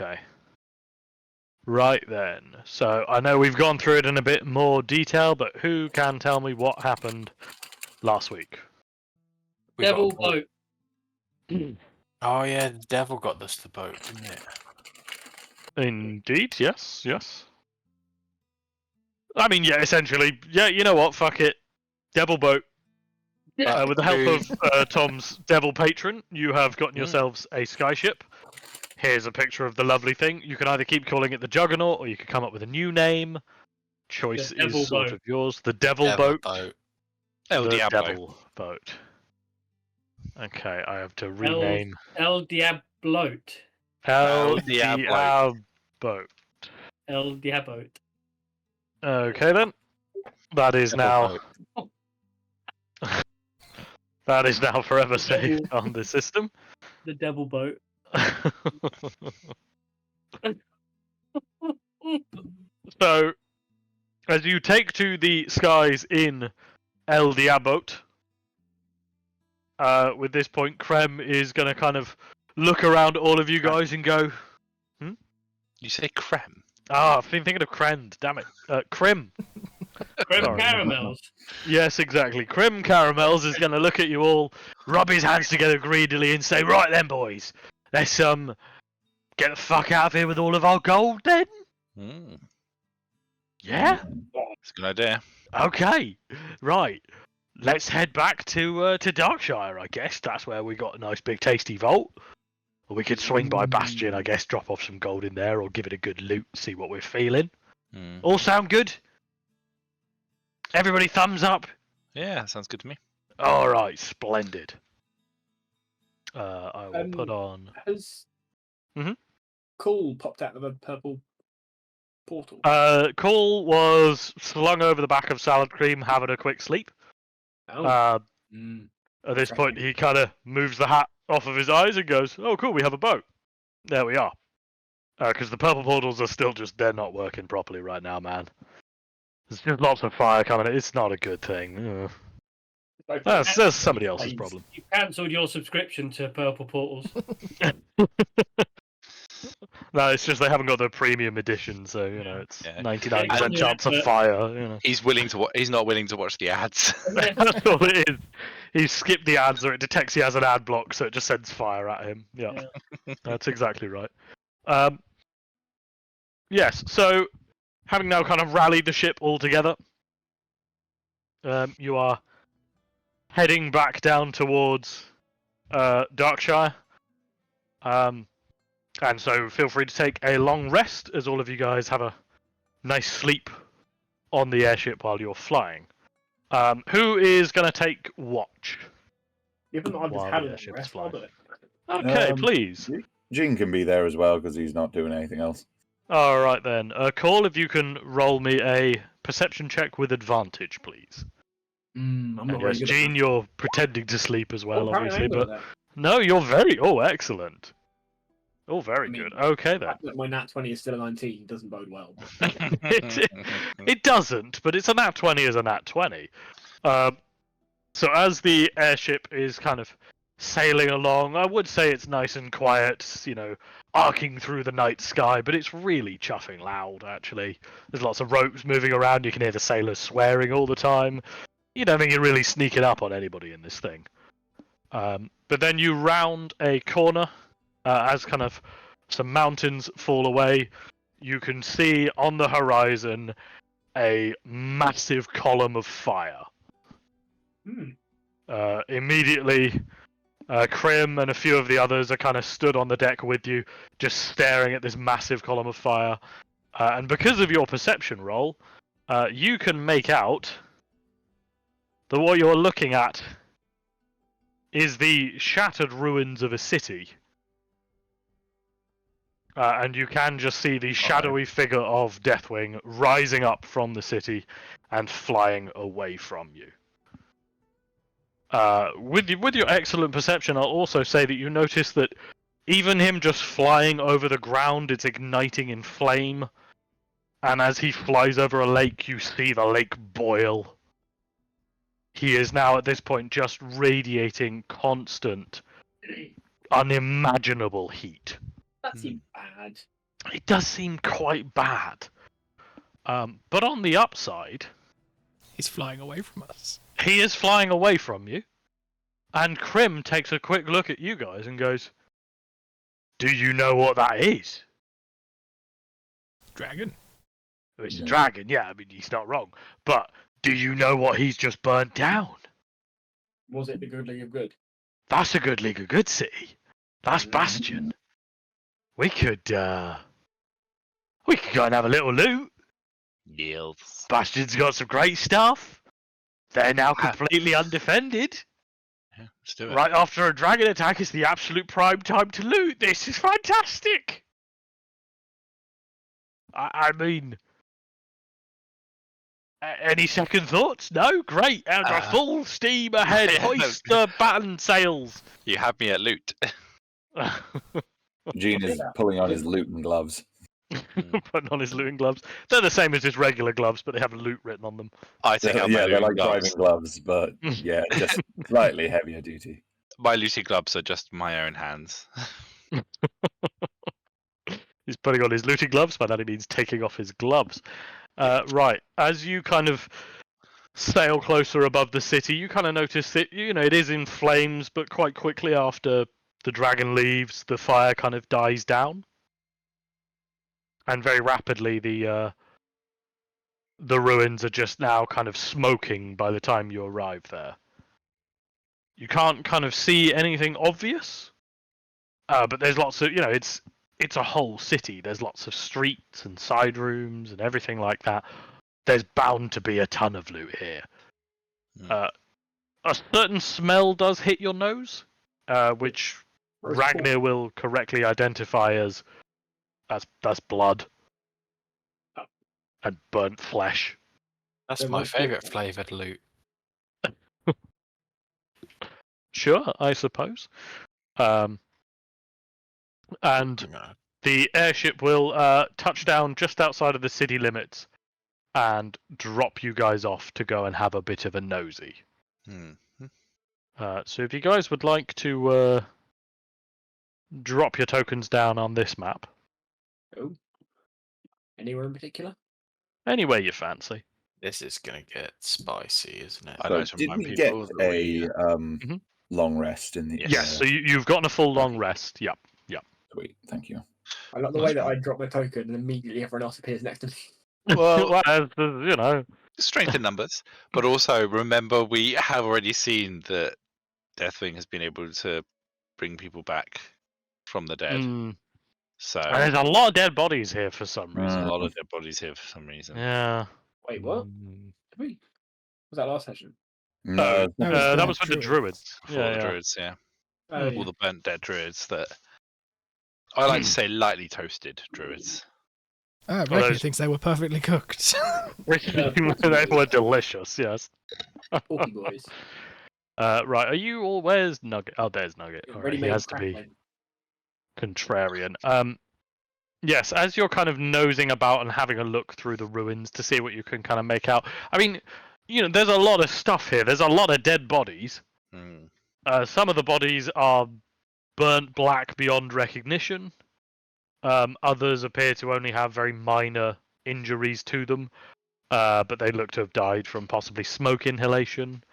Okay. Right then. So I know we've gone through it in a bit more detail, but who can tell me what happened last week? We got a Devil boat. boat. Oh yeah, the devil got us the boat, didn't it? Indeed, yes. I mean, yeah, essentially, yeah. You know what? Fuck it. Devil boat. With the help of Tom's devil patron, you have gotten yourselves a skyship. Here's a picture of the lovely thing. You can either keep calling it the Juggernaut, or you can come up with a new name. Choice The Devil is sort Boat. of yours. The Devil Boat. El The Diablo. Devil Boat. Okay, I have to rename. El Diablote. El Diablo. Boat. El Diablote. Okay then. That is Devil now. That is now forever saved Devil. on the system. The Devil Boat. So, as you take to the skies in El Diabot, with this point, Krem is going to kind of look around all of you guys and go, You say creme? I've been thinking of Krend, damn it. Krim. Creme Sorry. caramels. Yes, exactly. Krim Caramels is going to look at you all, rub his hands together greedily and say, right then, boys, let's get the fuck out of here with all of our gold then? Yeah? It's a good idea. Okay, right. Let's head back to Darkshire, I guess. That's where we got a nice big tasty vault. Or we could swing by Bastion, I guess, drop off some gold in there, or give it a good loot, see what we're feeling. All sound good? Everybody thumbs up? Yeah, sounds good to me. Alright, splendid. I will put on... Has Cool popped out of a purple portal? Cole was slung over the back of Salad Cream, having a quick sleep. Oh. At this point, he kind of moves the hat off of his eyes and goes, oh, cool, we have a boat. There we are. Because the purple portals are still they're not working properly right now, man. There's just lots of fire coming in. It's not a good thing. That's somebody else's problem. You cancelled your subscription to Purple Portals. No, it's just they haven't got the premium edition, so, it's 99% Yeah. chance of fire, He's willing to. He's not willing to watch the ads. That's all it is. He skipped the ads, or it detects he has an ad block, so it just sends fire at him. Yeah. That's exactly right. Yes, so having now kind of rallied the ship all together, you are heading back down towards Darkshire. And so feel free to take a long rest, as all of you guys have a nice sleep on the airship while you're flying. Who is going to take watch? Given that I've just While had the a airship long is rest, I'll do flying. it. Okay, please. Jin can be there as well because he's not doing anything else. Alright then. Call, if you can roll me a perception check with advantage, please. I'm not And very yes, good Gene, you're pretending to sleep as well, apparently I obviously, am good but... at No, you're very... Oh, excellent. Oh, very I mean, good. Okay the then. fact that my nat 20 is still a 19 doesn't bode well. It doesn't, but it's a nat 20 as a nat 20. So as the airship is kind of sailing along, I would say it's nice and quiet, arcing through the night sky, but it's really chuffing loud, actually. There's lots of ropes moving around, you can hear the sailors swearing all the time. You don't think you're really sneaking up on anybody in this thing. But then you round a corner, as kind of some mountains fall away, you can see on the horizon a massive column of fire. Immediately, Krim and a few of the others are kind of stood on the deck with you, just staring at this massive column of fire. And because of your perception roll, you can make out that what you're looking at is the shattered ruins of a city. And you can just see the shadowy figure of Deathwing rising up from the city and flying away from you. With your excellent perception, I'll also say that you notice that even him just flying over the ground, it's igniting in flame. And as he flies over a lake, you see the lake boil. He is now at this point just radiating constant, unimaginable heat. That seems bad. bad. It does seem quite bad. But on the upside, He's flying away from us. he is flying away from you. And Krim takes a quick look at you guys and goes, "Do you know what that is?" Dragon. It's a Yeah. dragon, yeah, I mean, he's not wrong. But do you know what he's just burnt down? Was it the Good League of Good? That's a good League of Good city. That's Bastion. We could go and have a little loot. Yields. Bastion's got some great stuff. They're now completely undefended. Yeah, let's do it. Right after a dragon attack is the absolute prime time to loot. This is fantastic. I mean, any second thoughts? No? Great. Full steam ahead. Yeah, no. Hoist the batten sails. You have me at loot. Gene is pulling on his looting gloves. Putting on his looting gloves. They're the same as his regular gloves, but they have loot written on them. I take out my Yeah, they're looting like gloves. driving gloves, but yeah, just slightly heavier duty. My looting gloves are just my own hands. He's putting on his looting gloves, by that he means taking off his gloves. Right, as you kind of sail closer above the city, you kind of notice that, it is in flames, but quite quickly after the dragon leaves, the fire kind of dies down. And very rapidly, the ruins are just now kind of smoking by the time you arrive there. You can't kind of see anything obvious, but there's lots of, it's a whole city. There's lots of streets and side rooms and everything like that. There's bound to be a ton of loot here. Hmm. A certain smell does hit your nose, which Ragnar will correctly identify as that's blood and burnt flesh. That's There my must be- favourite flavoured loot. Sure, I suppose. And the airship will touch down just outside of the city limits and drop you guys off to go and have a bit of a nosy. Hmm. So if you guys would like to drop your tokens down on this map, Oh. Anywhere in particular? anywhere you fancy. This is gonna get spicy, isn't it? I So like to did remind we get people that we, a long rest in the Yes, so you've gotten a full long rest. Yep. Sweet, thank you. I like the Nice way that one. I drop my token and immediately everyone else appears next to me. Well, Well, strength in numbers, but also remember we have already seen that Deathwing has been able to bring people back from the dead. mm, So and there's a lot of dead bodies here for some there's reason. a lot of dead bodies here for some reason. Yeah. Wait, what? Mm. Did we? Was that last session? No, That was that the was with the druid. druids. For all the druids, yeah. Oh, All the burnt dead druids that I like to say lightly toasted druids. Ah, Well, Ricky those- thinks they were perfectly cooked. They were delicious, yes. Porky boys. Right, are you all? Where's Nugget? Oh, there's Nugget. All right, Ready he made has to be crackling. contrarian. Yes, as you're kind of nosing about and having a look through the ruins to see what you can kind of make out. I mean, there's a lot of stuff here. There's a lot of dead bodies. Hmm. Some of the bodies are burnt black beyond recognition. Others appear to only have very minor injuries to them, but they look to have died from possibly smoke inhalation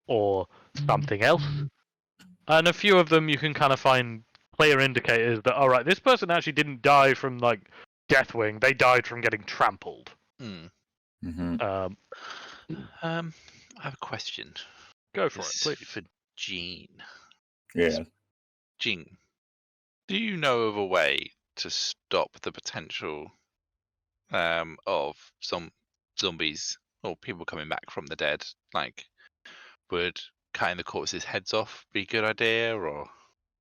or something else. And a few of them you can kind of find clear indicators that, all right, this person actually didn't die from like Deathwing. They died from getting trampled. Hmm. Mhm. Um, I have a question. go for This it, is please. for Gene. Yeah. Gene, do you know of a way to stop the potential of some zombies or people coming back from the dead? Like, would cutting the corpses' heads off be a good idea, or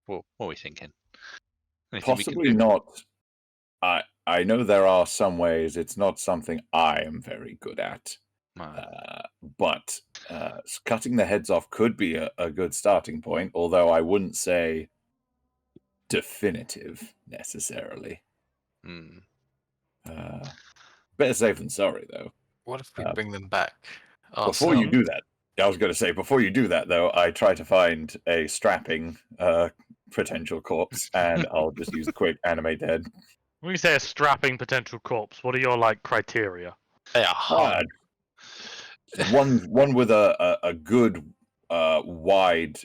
what are we thinking? Anything we can Possibly do? not. I know there are some ways. It's not something I am very good at. But cutting the heads off could be a good starting point, although I wouldn't say definitive necessarily. Hmm. Better safe than sorry, though. What if we Uh, bring them back? Before you do that, I was going to say, before you do that, though, I try to find a strapping potential corpse, and I'll just use a quick animate dead. When you say a strapping potential corpse, what are your criteria? They are hard. One with a good wide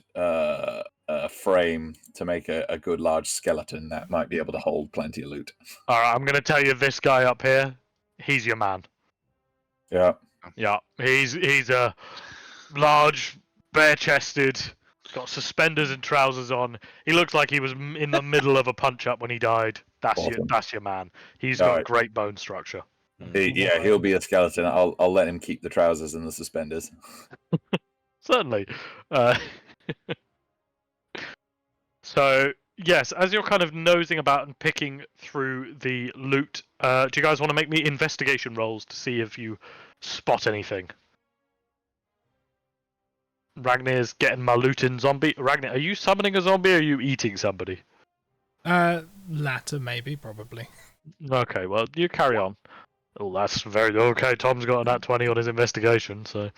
frame to make a good large skeleton that might be able to hold plenty of loot. All right, I'm going to tell you this guy up here. He's your man. Yeah. Yeah, he's a large, bare-chested, got suspenders and trousers on. He looks like he was in the middle of a punch-up when he died. That's your man. He's got great bone structure. He'll be a skeleton. I'll let him keep the trousers and the suspenders. Certainly. So yes, as you're kind of nosing about and picking through the loot, do you guys want to make me investigation rolls to see if you spot anything? Ragnar's getting my looting zombie. Ragnar, are you summoning a zombie or are you eating somebody? Latter, maybe, probably. Okay, well, you carry on. Oh, that's very... Okay, Tom's got a nat 20 on his investigation, so...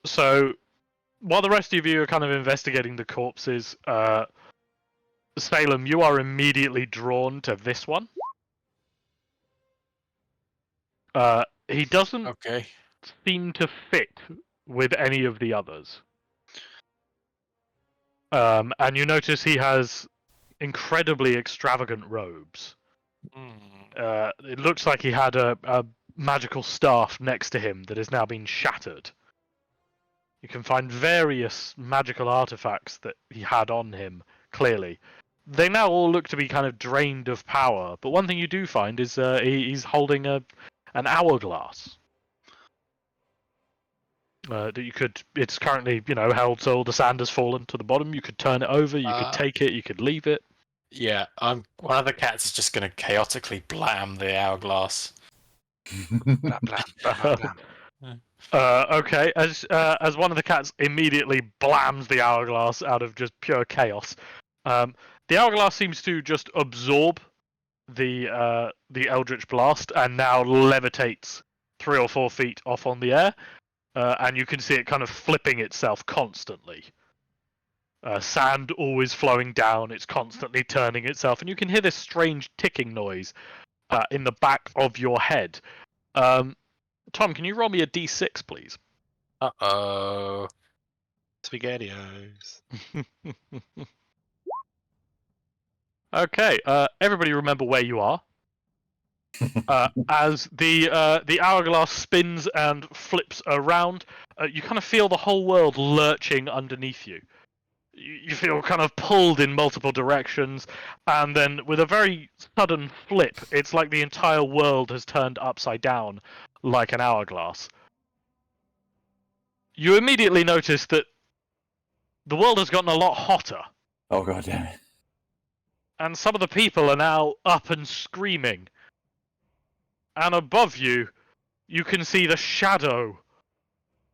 So, while the rest of you are kind of investigating the corpses, Salem, you are immediately drawn to this one. He doesn't seem to fit with any of the others. And you notice he has incredibly extravagant robes. It looks like he had a magical staff next to him that has now been shattered. You can find various magical artifacts that he had on him, clearly. They now all look to be kind of drained of power, but one thing you do find is he's holding an hourglass. That you could, it's currently, held so all the sand has fallen to the bottom. You could turn it over, you could take it, you could leave it. Yeah, one of the cats is just going to chaotically blam the hourglass. Blam, blam, blam, blam. Okay, as one of the cats immediately blams the hourglass out of just pure chaos. The hourglass seems to just absorb the Eldritch Blast and now levitates 3 or 4 feet off on the air. And you can see it kind of flipping itself constantly. Sand always flowing down, it's constantly turning itself, and you can hear this strange ticking noise in the back of your head. Tom, can you roll me a d6, please? Uh-oh. SpaghettiOs. Okay, everybody remember where you are. As the hourglass spins and flips around, you kind of feel the whole world lurching underneath you. You feel kind of pulled in multiple directions, and then with a very sudden flip, it's like the entire world has turned upside down like an hourglass. You immediately notice that the world has gotten a lot hotter. Oh, god damn it. And some of the people are now up and screaming. And above you, you can see the shadow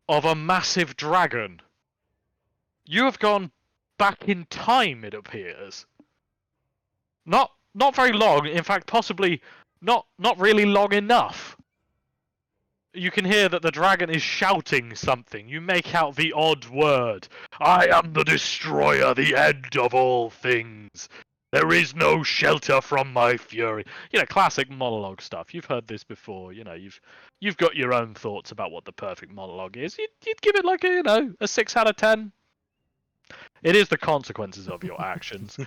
of a massive dragon. You have gone back in time, it appears. Not very long, in fact, possibly not really long enough. You can hear that the dragon is shouting something. You make out the odd word. I am the destroyer, the end of all things. There is no shelter from my fury. Classic monologue stuff. You've heard this before. You've got your own thoughts about what the perfect monologue is. You'd give it like a 6 out of 10. It is the consequences of your actions.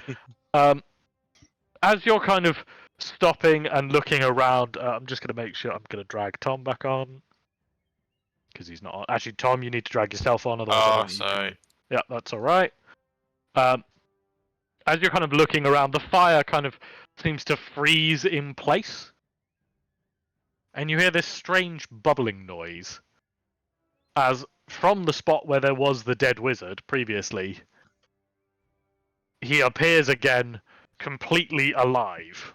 As you're kind of stopping and looking around, I'm just going to make sure I'm going to drag Tom back on. Because he's not on. Actually, Tom, you need to drag yourself on. Oh, sorry. Yeah, that's all right. As you're kind of looking around, the fire kind of seems to freeze in place. And you hear this strange bubbling noise. As from the spot where there was the dead wizard previously, he appears again completely alive.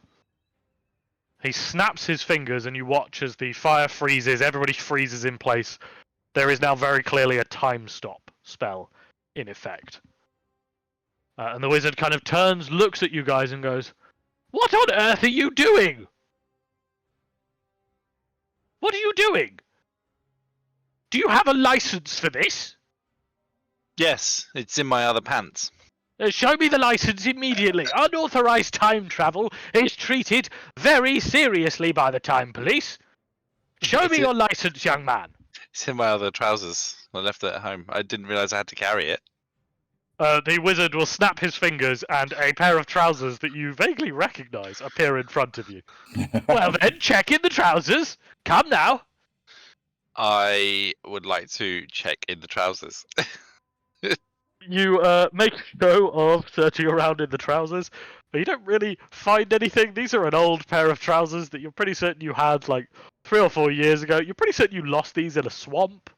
He snaps his fingers and you watch as the fire freezes, everybody freezes in place. There is now very clearly a time stop spell in effect. And the wizard kind of turns, looks at you guys and goes, "What on earth are you doing? What are you doing? Do you have a license for this?" Yes, it's in my other pants. Show me the license immediately. Unauthorized time travel is treated very seriously by the time police. Show me your license, young man. It's in my other trousers. I left it at home. I didn't realise I had to carry it. The wizard will snap his fingers and a pair of trousers that you vaguely recognize appear in front of you. Well then, check in the trousers. Come now. I would like to check in the trousers. You make a show of searching around in the trousers, but you don't really find anything. These are an old pair of trousers that you're pretty certain you had like 3 or 4 years ago. You're pretty certain you lost these in a swamp.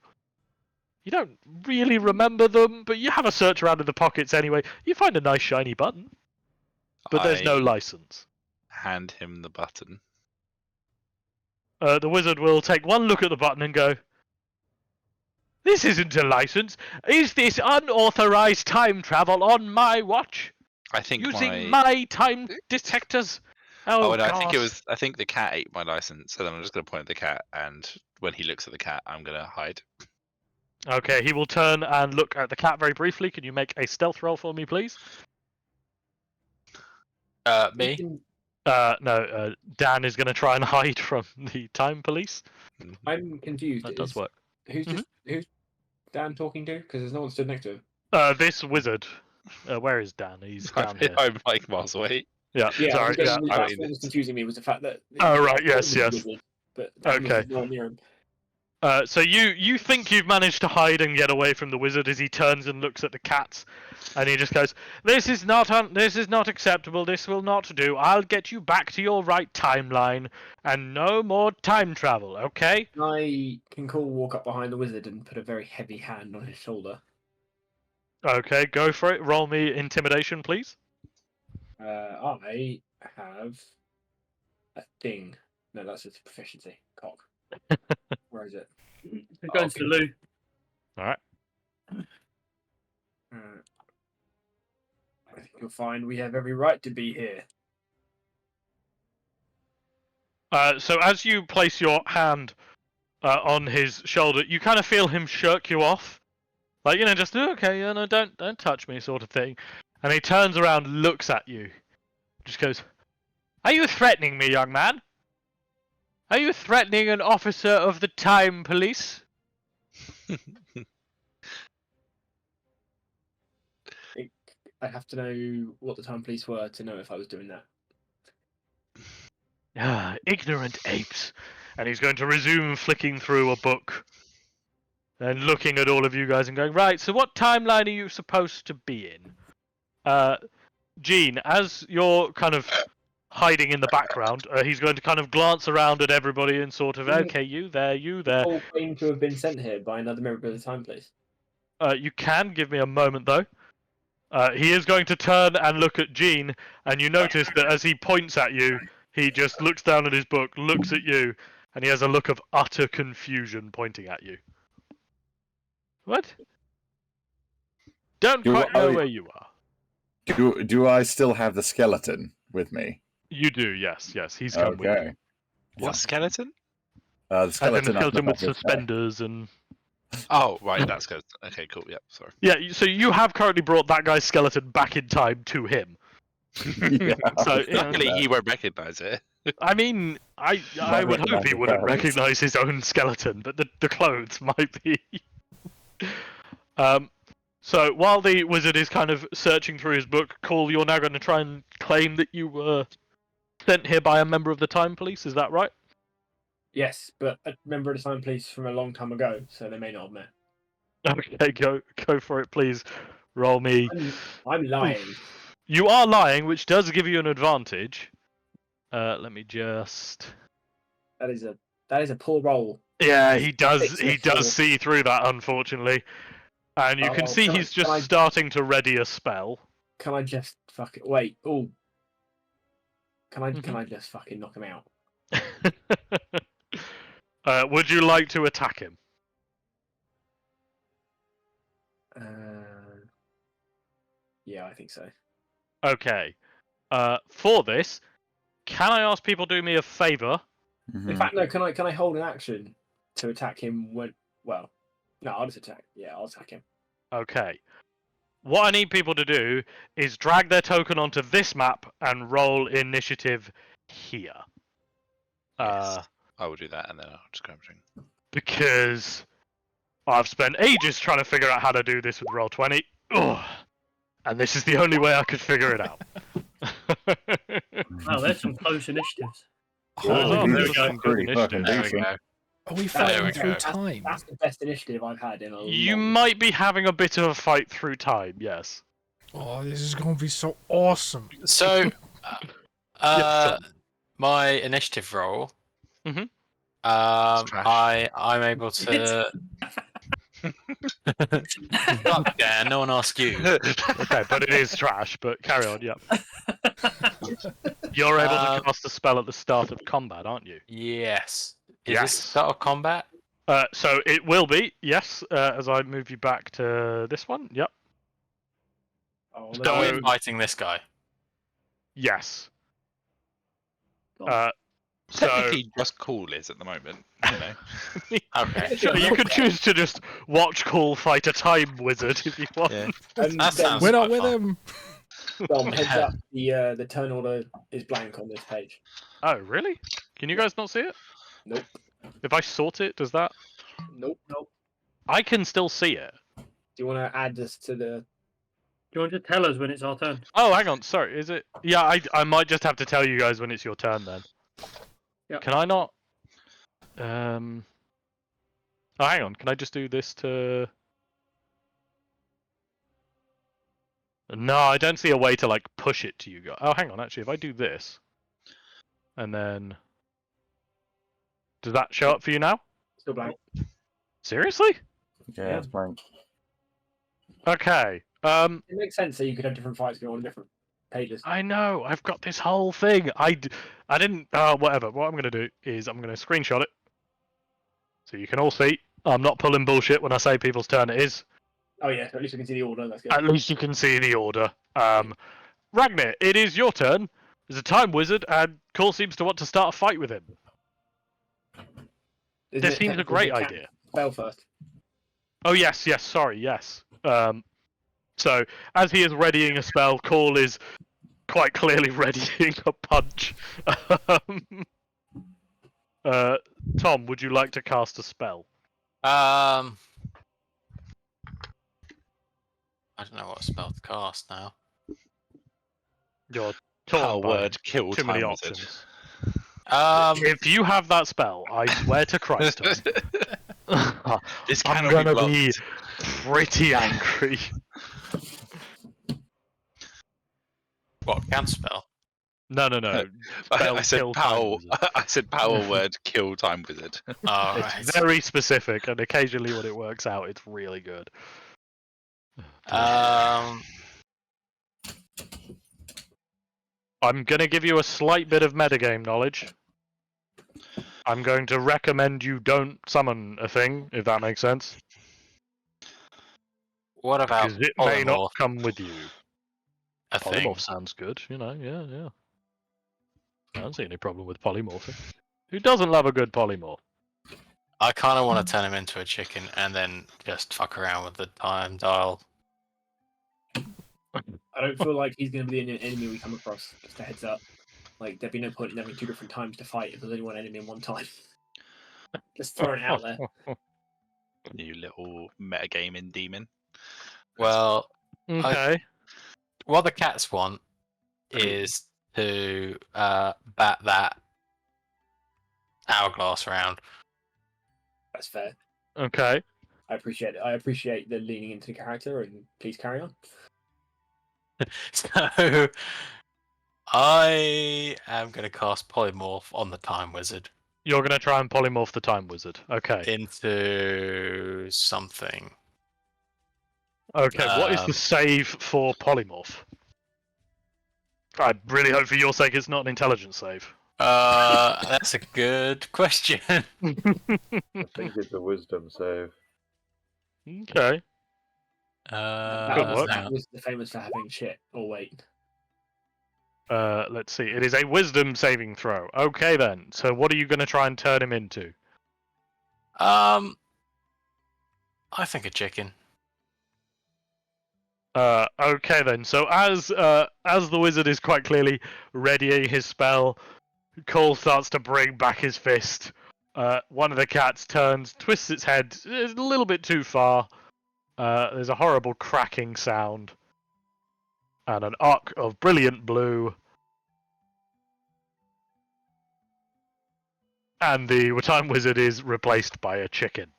You don't really remember them, but you have a search around in the pockets anyway. You find a nice shiny button, but there's no I license. hand him the button. The wizard will take one look at the button and go, "This isn't a license. Is this unauthorized time travel on my watch? I think Using my time detectors?" Oh, Oh, no, I think it God. was. I think the cat ate my license, and then I'm just going to point at the cat. And when he looks at the cat, I'm going to hide. Okay, he will turn and look at the cat very briefly. Can you make a stealth roll for me, please? Me? No, Dan is going to try and hide from the time police. I'm confused. That does work. Who's Dan talking to? Because there's no one stood next to him. This wizard. Where is Dan? He's down here. I'm like miles away. Yeah, Yeah, sorry. Yeah. that's what was confusing me was the fact that. Oh, right, yes, yes. But Okay. no one near him. So you think you've managed to hide and get away from the wizard as he turns and looks at the cats, and he just goes, "This is not acceptable. This will not do. I'll get you back to your right timeline, and no more time travel. Okay?" I can walk up behind the wizard and put a very heavy hand on his shoulder. Okay, go for it. Roll me intimidation, please. I have a thing. No, that's just proficiency. Cock. Where is it? We're going to the loo. All right. I think you'll find we have every right to be here. So as you place your hand on his shoulder, you kind of feel him shirk you off, like just okay, no, don't touch me, sort of thing. And he turns around, looks at you, just goes, "Are you threatening me, young man? Are you threatening an officer of the time police?" I have to know what the time police were to know if I was doing that. Ah, ignorant apes. And he's going to resume flicking through a book and looking at all of you guys and going, "Right, so what timeline are you supposed to be in?" Gene, as you're kind of hiding in the background, he's going to kind of glance around at everybody and sort of, "Okay, you there, you there." All claim to have been sent here by another member of the time police. You can give me a moment, though. He is going to turn and look at Gene, and you notice that as he points at you, he just looks down at his book, looks at you, and he has a look of utter confusion pointing at you. What? Don't quite know where you are. Do I still have the skeleton with me? You do, yes. He's come with you. Okay. What skeleton? The And then skeleton. the up skeleton with above his head. suspenders and... Oh, right, that's good. Okay, cool. Yep, sorry. Yeah, so you have currently brought that guy's skeleton back in time to him. Yeah. So, Luckily, he won't recognise it. I mean, I would hope he wouldn't recognize his own skeleton, but the clothes might be. So while the wizard is kind of searching through his book, Cole, you're now going to try and claim that you were sent here by a member of the time police. Is that right? Yes, but a member of the time police from a long time ago, so they may not have met. Okay, go for it, please. Roll me. I'm lying. You are lying, which does give you an advantage. Let me just. That is a poor roll. Yeah, he does. Fix He it does for- see through that, unfortunately. And you can see can I- he's just can I- starting to ready a spell. Can I just fuck it? Wait. Oh. Can Mm-hmm. I just fucking knock him out? Would you like to attack him? Yeah, I think so. Okay. For this, can I ask people to do me a favor? Mhm. In fact, no. Can I hold an action to attack him when? Well, no. I'll just attack. Yeah, I'll attack him. Okay. what I need people to do is drag their token onto this map and roll initiative here. Yes. I will do that, and then I'll just grab a drink. Because I've spent ages trying to figure out how to do this with Roll20. Ugh. And this is the only way I could figure it out. Wow, there's some close initiatives. Oh, these there are we go. some pretty Good fucking initiative. There we decent. go. Are we There fighting we through go. time? That's the best initiative I've had in a You long might be having a bit of a fight through time, yes. Oh, this is going to be so awesome. So, Yes, my initiative roll. Mhm. I'm able to. Fuck, Dan, no one asked you. Okay, but it is trash, but carry on, yep. You're able to cast a spell at the start of combat, aren't you? Yes. Is Yes. this start of combat? So it will be, yes, as I move you back to this one, yep. Oh, So- So we're fighting this guy. Yes. God. So Technically, just Cool is at the moment. You know. Okay. sure, you could choose to just watch Cool fight a time wizard if you want. Yeah. That sounds We're not quite with fun. him. Dom, heads up, the turn order is blank on this page. Oh, really? Can you guys not see it? Nope. If I sort it, does that? Nope. I can still see it. Do you want to add this to the? Do you want to tell us when it's our turn? Oh, hang on. Sorry, is it? Yeah, I might just have to tell you guys when it's your turn then. Yep. Can I not? Oh, hang on. Can I just do this to? No, I don't see a way to like push it to you guys. Oh, hang on. Actually, if I do this, and then does that show up for you now? Still blank. Seriously? Yeah, it's blank. Okay. It makes sense that you could have different fights going on different pages. I know. I've got this whole thing. I didn't. Whatever. What I'm gonna do is I'm gonna screenshot it, so you can all see. I'm not pulling bullshit when I say people's turn it is. Oh yeah, at least we can see the order. That's good. At least you can see the order. Ragnar, it is your turn. There's a time wizard, and Cole seems to want to start a fight with him. Isn't This it seems a technically great you can't idea. Spell first. Oh yes, sorry, yes. So as he is readying a spell, Cole is quite clearly readying a punch. Tom, would you like to cast a spell? I don't know what spell to cast now. You're Power torn by word kill too many time wizard. options. If If you have that spell, I swear to Christ, Tom, This I'm cannot gonna be be blocked. pretty angry. what counter spell? No. Spell I said kill time power. wizard. I said power word kill time wizard. Oh, It's right. very specific, and occasionally when it works out, it's really good. I'm gonna give you a slight bit of metagame knowledge. I'm going to recommend you don't summon a thing, if that makes sense. What about Because it may not polymorph? come with you. A thing. Polymorph sounds good, yeah. I don't see any problem with polymorphing. Who doesn't love a good polymorph? I kind of want to turn him into a chicken and then just fuck around with the time dial. I don't feel like he's going to be the enemy we come across. Just a heads up. Like there'd be no point in having two different times to fight if there's only one enemy in one time. Just throwing it out there. You little metagaming demon. Well, Okay. what the cats want is to bat that hourglass around. That's fair. Okay. I appreciate it. I appreciate the leaning into the character, and please carry on. So I am going to cast polymorph on the time wizard You're gonna try and polymorph the time wizard. Okay. into something. Okay, what is the save for polymorph? I really hope for your sake it's not an intelligence save. That's a good question. I think it's a wisdom save. Okay. That work. was the famous for having shit. Or wait. Let's see. It is a wisdom saving throw. Okay then. So what are you gonna try and turn him into? I think a chicken. Okay then. So as the wizard is quite clearly readying his spell, Cole starts to bring back his fist. One of the cats turns, twists its head a little bit too far. There's a horrible cracking sound, and an arc of brilliant blue. And the time wizard is replaced by a chicken.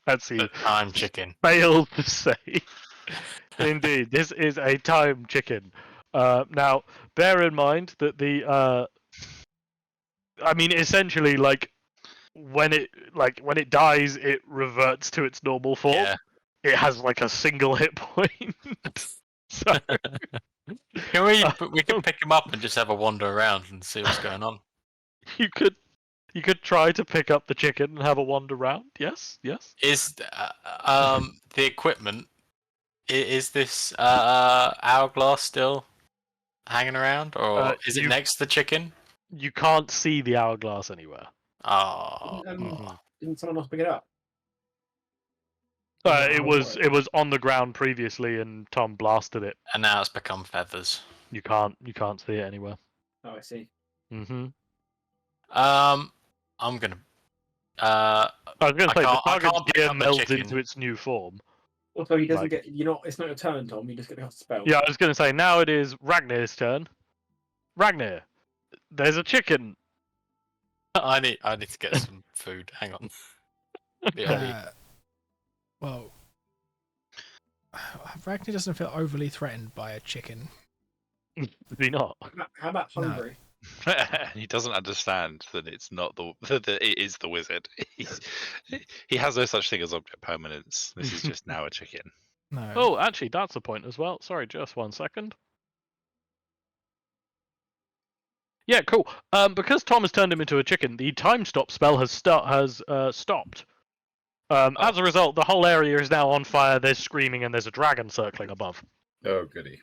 That's he I'm chicken. failed to say. Indeed, this is a time chicken. Now, bear in mind that essentially, when it dies, it reverts to its normal form. Yeah. It has like a single hit point. So Can we can pick him up and just have a wander around and see what's going on. you could try to pick up the chicken and have a wander round. Yes. Is the equipment? Is this hourglass still hanging around, or is it next to the chicken? You can't see the hourglass anywhere. Oh, Didn't someone else pick it up? It was on the ground previously, and Tom blasted it. and now it's become feathers. You can't see it anywhere. Oh, I see. Mm-hmm. I'm gonna. I was going to say the I target's can't pick gear up the melds chicken. into its new form. Also, he doesn't Like- get. It's not your turn, Tom. You just get to cast a spell. Yeah, I was going to say now it is Ragnar's turn. Ragnar, there's a chicken. I need to get some food. Hang on. Yeah. Well, Ragnar doesn't feel overly threatened by a chicken. Is he not? How about No. hungry? He doesn't understand that it's not that it is the wizard. He has no such thing as object permanence. This is just now a chicken. No. Oh, actually, that's a point as well. Sorry, just 1 second. Yeah, cool. Because Tom has turned him into a chicken, the time stop spell has stopped. As a result, the whole area is now on fire. There's screaming, and there's a dragon circling above. Oh, goody.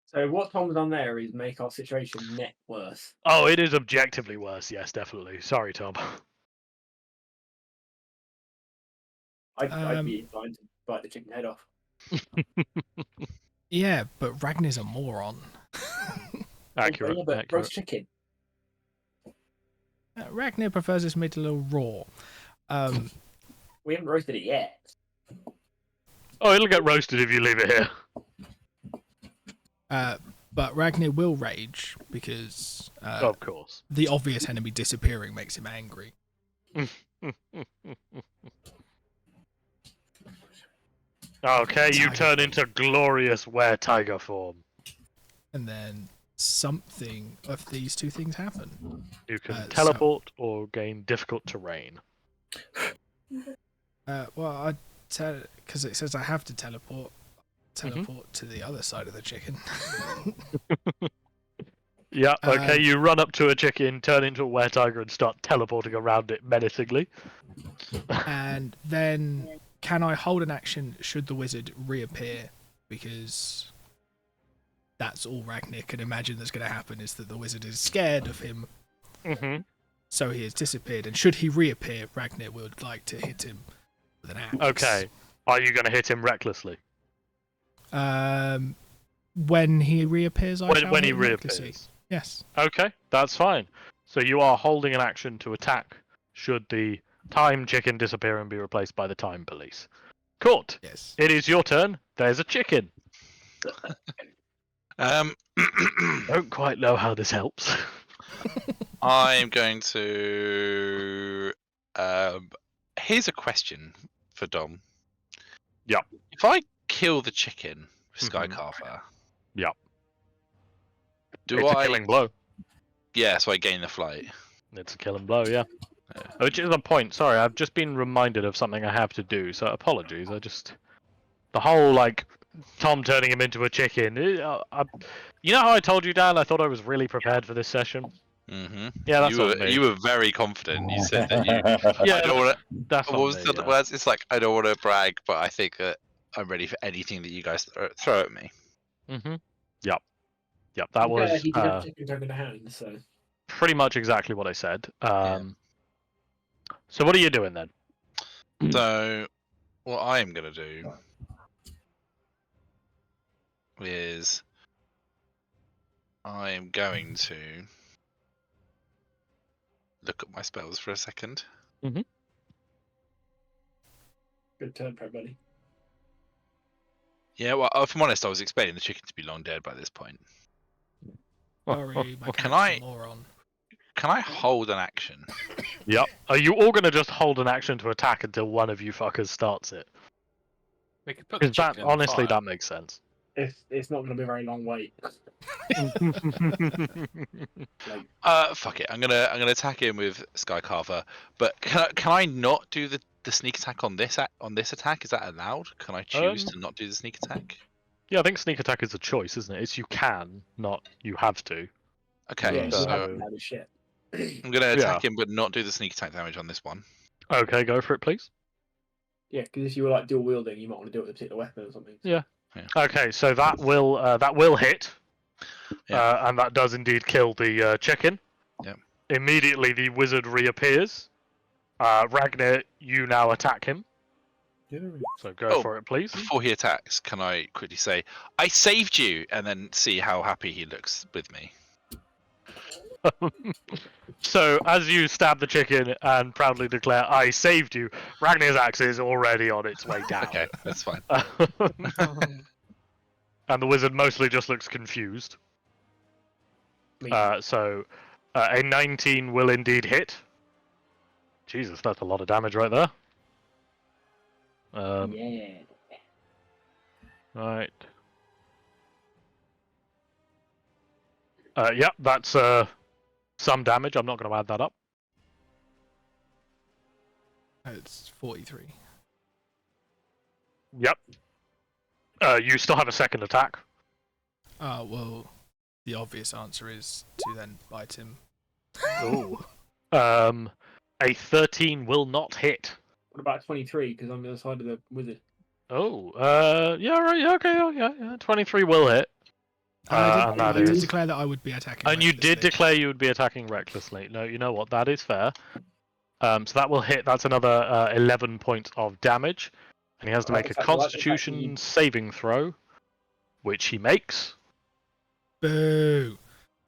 So what Tom's done there is make our situation net worse. Oh, it is objectively worse. Yes, definitely. Sorry, Tom. I'd be inclined to bite the chicken head off. Yeah, but Ragnar's a moron. Accurate. Yeah, but accurate. roast chicken. Ragnar prefers his meat a little raw. We haven't roasted it yet. Oh, it'll get roasted if you leave it here. But Ragnar will rage because Of course. the obvious enemy disappearing makes him angry. Okay, you Tiger turn into glorious were-tiger form. And then something of these two things happen. You can So- teleport or gain difficult terrain. Well, because it says I have to teleport to the other side of the chicken. Yeah, okay, you run up to a chicken, turn into a were-tiger, and start teleporting around it menacingly. And then can I hold an action should the wizard reappear? Because that's all Ragnar can imagine that's going to happen, is that the wizard is scared of him, Mm-hmm. so he has disappeared. And should he reappear, Ragnar would like to hit him with an axe. Okay. Are you going to hit him recklessly? When he reappears, I shall When he hit him recklessly. reappears. Yes. Okay, that's fine. So you are holding an action to attack should the time chicken disappear and be replaced by the time police. Court, Yes. it is your turn. There's a chicken. Don't quite know how this helps. I'm going to. Here's a question for Dom. Yeah. If I kill the chicken with Mhm. Skycarver, Yeah. do It's a I? killing blow. Yeah, so I gain the flight. It's a kill and blow, yeah. Which is a point. Sorry, I've just been reminded of something I have to do, so apologies. The whole, Tom turning him into a chicken. You know how I told you, Dan? I thought I was really prepared for this session? Mm-hmm. Yeah, that's you on were me. you were very confident. You said that you. Yeah, I don't want to. That's What on was me, the yeah. words? It's like I don't want to brag, but I think that I'm ready for anything that you guys throw at me. Mm-hmm. Yep. That was He did have chickens over the hand, so pretty much exactly what I said. Yeah. So what are you doing then? So what I am gonna do is I am going to look at my spells for a second. Good turn, Pro Buddy. Yeah, well, if I'm honest, I was expecting the chicken to be long dead by this point. Sorry, my Can character's I- a moron. Can I hold an action? Yep. Are you all gonna just hold an action to attack until one of you fuckers starts it? We could put the Because that chicken in the honestly fire. that makes sense. It's not going to be a very long wait. Fuck it. I'm gonna attack him with Skycarver. But can I not do the sneak attack on this attack? Is that allowed? Can I choose to not do the sneak attack? Yeah, I think sneak attack is a choice, isn't it? It's you can, not you have to. Okay, Yeah, so- you haven't had a shit. I'm gonna attack him, but not do the sneak attack damage on this one. Okay, go for it, please. Yeah, because if you were like dual wielding, you might want to do it with a particular weapon or something. Yeah. Okay, so that will hit, and that does indeed kill the chicken. Yep. Immediately, the wizard reappears. Ragnar, you now attack him. So go for it, please. Before he attacks, can I quickly say, "I saved you," and then see how happy he looks with me? So as you stab the chicken and proudly declare, "I saved you," Ragnar's axe is already on its way down. Okay, that's fine. And the wizard mostly just looks confused. So a 19 will indeed hit. Jesus, that's a lot of damage right there. Yeah. Right. Yep, that's some damage. I'm not going to add that up. It's 43. Yep. You still have a second attack. Well, the obvious answer is to then bite him. Ooh. A 13 will not hit. What about 23? Because I'm the other side of the wizard. Oh, yeah, right, yeah, okay, yeah. 23 will hit. And that I did is. declare that I would be attacking. And you did recklessly. declare you would be attacking recklessly. No, you know what? That is fair. So that will hit. That's another 11 points of damage, and he has to I make a like the fact that you- Constitution saving throw, which he makes. Boo!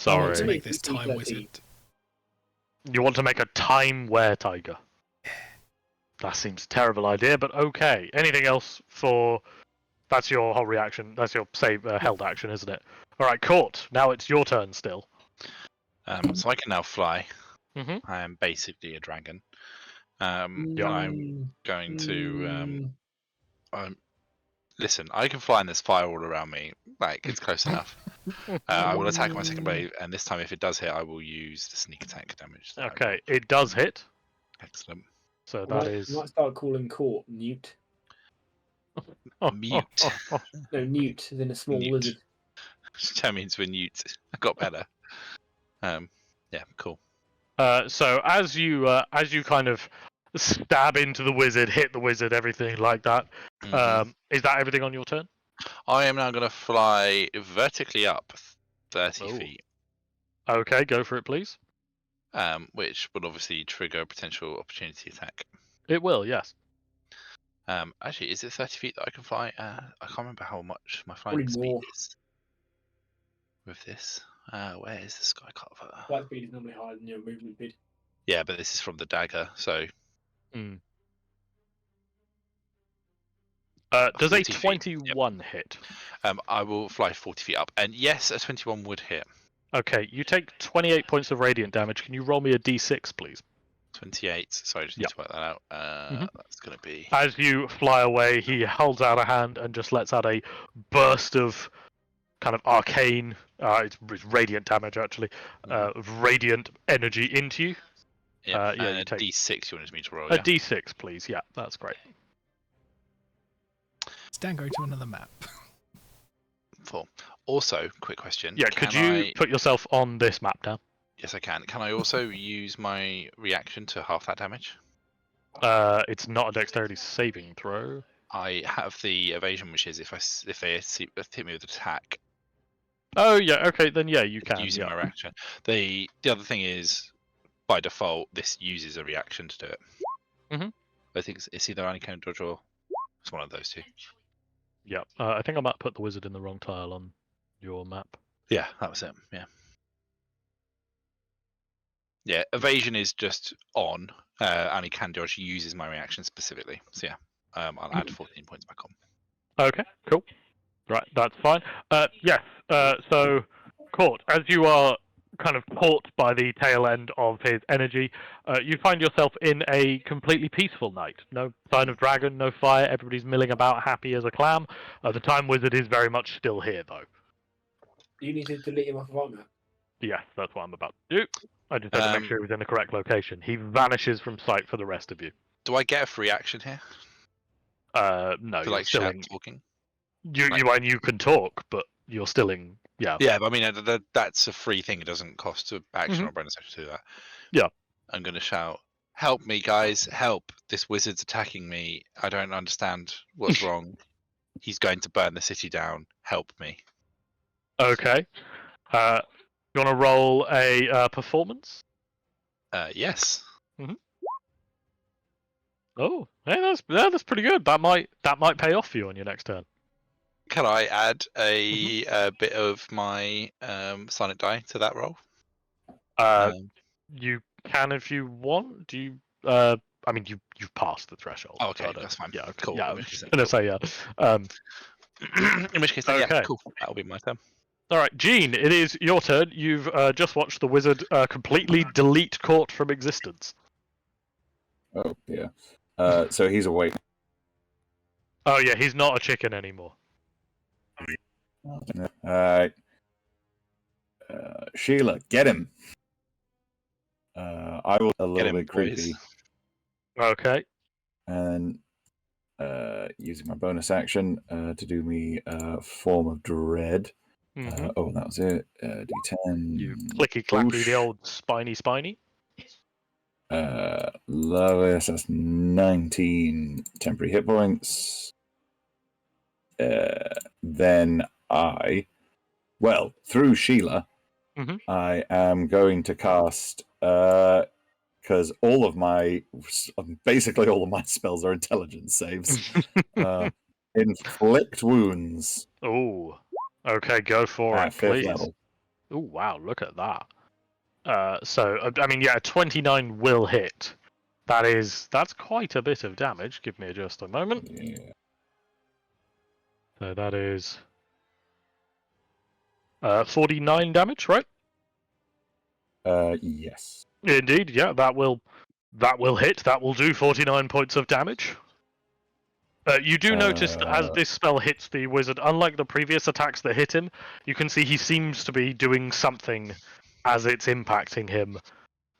I want to Sorry, make this Sorry. time wizard. you want to make a time where tiger. That seems a terrible idea, but okay. Anything else for? That's your whole reaction. That's your save held action, isn't it? All right, Court. Now it's your turn still. So I can now fly. Mhm. I am basically a dragon. Yeah. I'm going to. Listen, I can fly and there's fire all around me. Like, it's close enough. I will attack my second wave, and this time, if it does hit, I will use the sneak attack damage. that I Okay, it does hit. roll. Excellent. So I that might, is. I might start calling Court Newt. Mute. No, Newt, as in a small Newt. wizard. That means we're Newt. I got better. Yeah, cool. So as you kind of stab into the wizard, hit the wizard, everything like that. Mhm. Is that everything on your turn? I am now going to fly vertically up 30 Oh. feet, Okay, go for it, please. which would obviously trigger a potential opportunity attack. It will, yes. Actually, is it 30 feet that I can fly? I can't remember how much my flying Probably speed more. is with this. Where is the sky cover? Flight speed is normally higher than your movement speed. Yeah, but this is from the dagger, so Does a 40 feet, 21 hit? I will fly 40 feet up. And yes, a 21 would hit. Okay, you take 28 points of radiant damage. Can you roll me a d6, please? 28. Sorry, I just need to work that out. That's going to be. As you fly away, he holds out a hand and just lets out a burst of kind of arcane, it's radiant damage actually, radiant energy into you. Yeah, yeah, and you a take- D6 you wanted me to roll. A Yeah? d6, please. Yeah, that's great. Is Dan going to another map? 4. Also, quick question. Yeah, could Can you I- put yourself on this map now? Yes, I can. Can I also use my reaction to half that damage? It's not a dexterity saving throw. I have the evasion, which is if they hit me with attack Oh yeah, okay, then yeah, you can. using Yeah. my reaction. The other thing is, by default, this uses a reaction to do it. Mhm. I think it's either uncanny dodge or It's one of those two. Yep. I think I might put the wizard in the wrong tile on your map. Yeah, that was it. Yeah. Yeah, evasion is just on, and he can dodge. He uses my reaction specifically. So yeah, I'll add 14 points back on. Okay, cool. Right, that's fine. Yes, so, Court, as you are kind of caught by the tail end of his energy, you find yourself in a completely peaceful night. No sign of dragon, no fire, everybody's milling about happy as a clam. The Time Wizard is very much still here, though. You need to delete him off of our map. Yes, that's what I'm about to do. I just had to make sure he was in the correct location. He vanishes from sight for the rest of you. Do I get a free action here No, for you're like still shout in... talking? You can talk, but you're still in... Yeah. Yeah, but I mean that's a free thing. It doesn't cost an action or bonus action to do that. Yeah. I'm gonna shout, "Help me, guys! Help! This wizard's attacking me. I don't understand what's wrong. He's going to burn the city down. Help me!" Okay. You want to roll a performance? Yes. Oh, hey, that's pretty good. That might pay off for you on your next turn. Can I add a bit of my silent die to that roll? You can if you want. Do you? I mean, you've passed the threshold. Oh, okay, so that's fine. Yeah, Cool. Yeah, In I which was case, gonna say yeah. in which case, then, yeah, Okay. cool. That'll be my turn. All right, Gene, it is your turn. You've just watched the wizard completely delete Court from existence. Oh dear. So he's awake. Oh yeah, he's not a chicken anymore. Alright. Sheila, get him. I will a little him, bit creepy. boys. Okay. And using my bonus action to do me form of dread. Oh, that was it. D10. You clicky clacky the Whoosh. old spiny. Lowest, that's 19 temporary hit points. Then through Sheila, I am going to cast, because basically all of my spells are intelligence saves. Inflict wounds. Oh, okay, go for at it, 5th please. level. Oh wow, look at that. So I mean, yeah, 29 will hit. That's quite a bit of damage. Give me just a moment. Yeah. So that is 49 damage, right? Yes. Indeed, yeah, that will hit. That will do 49 points of damage. You do notice that as this spell hits the wizard, unlike the previous attacks that hit him, you can see he seems to be doing something as it's impacting him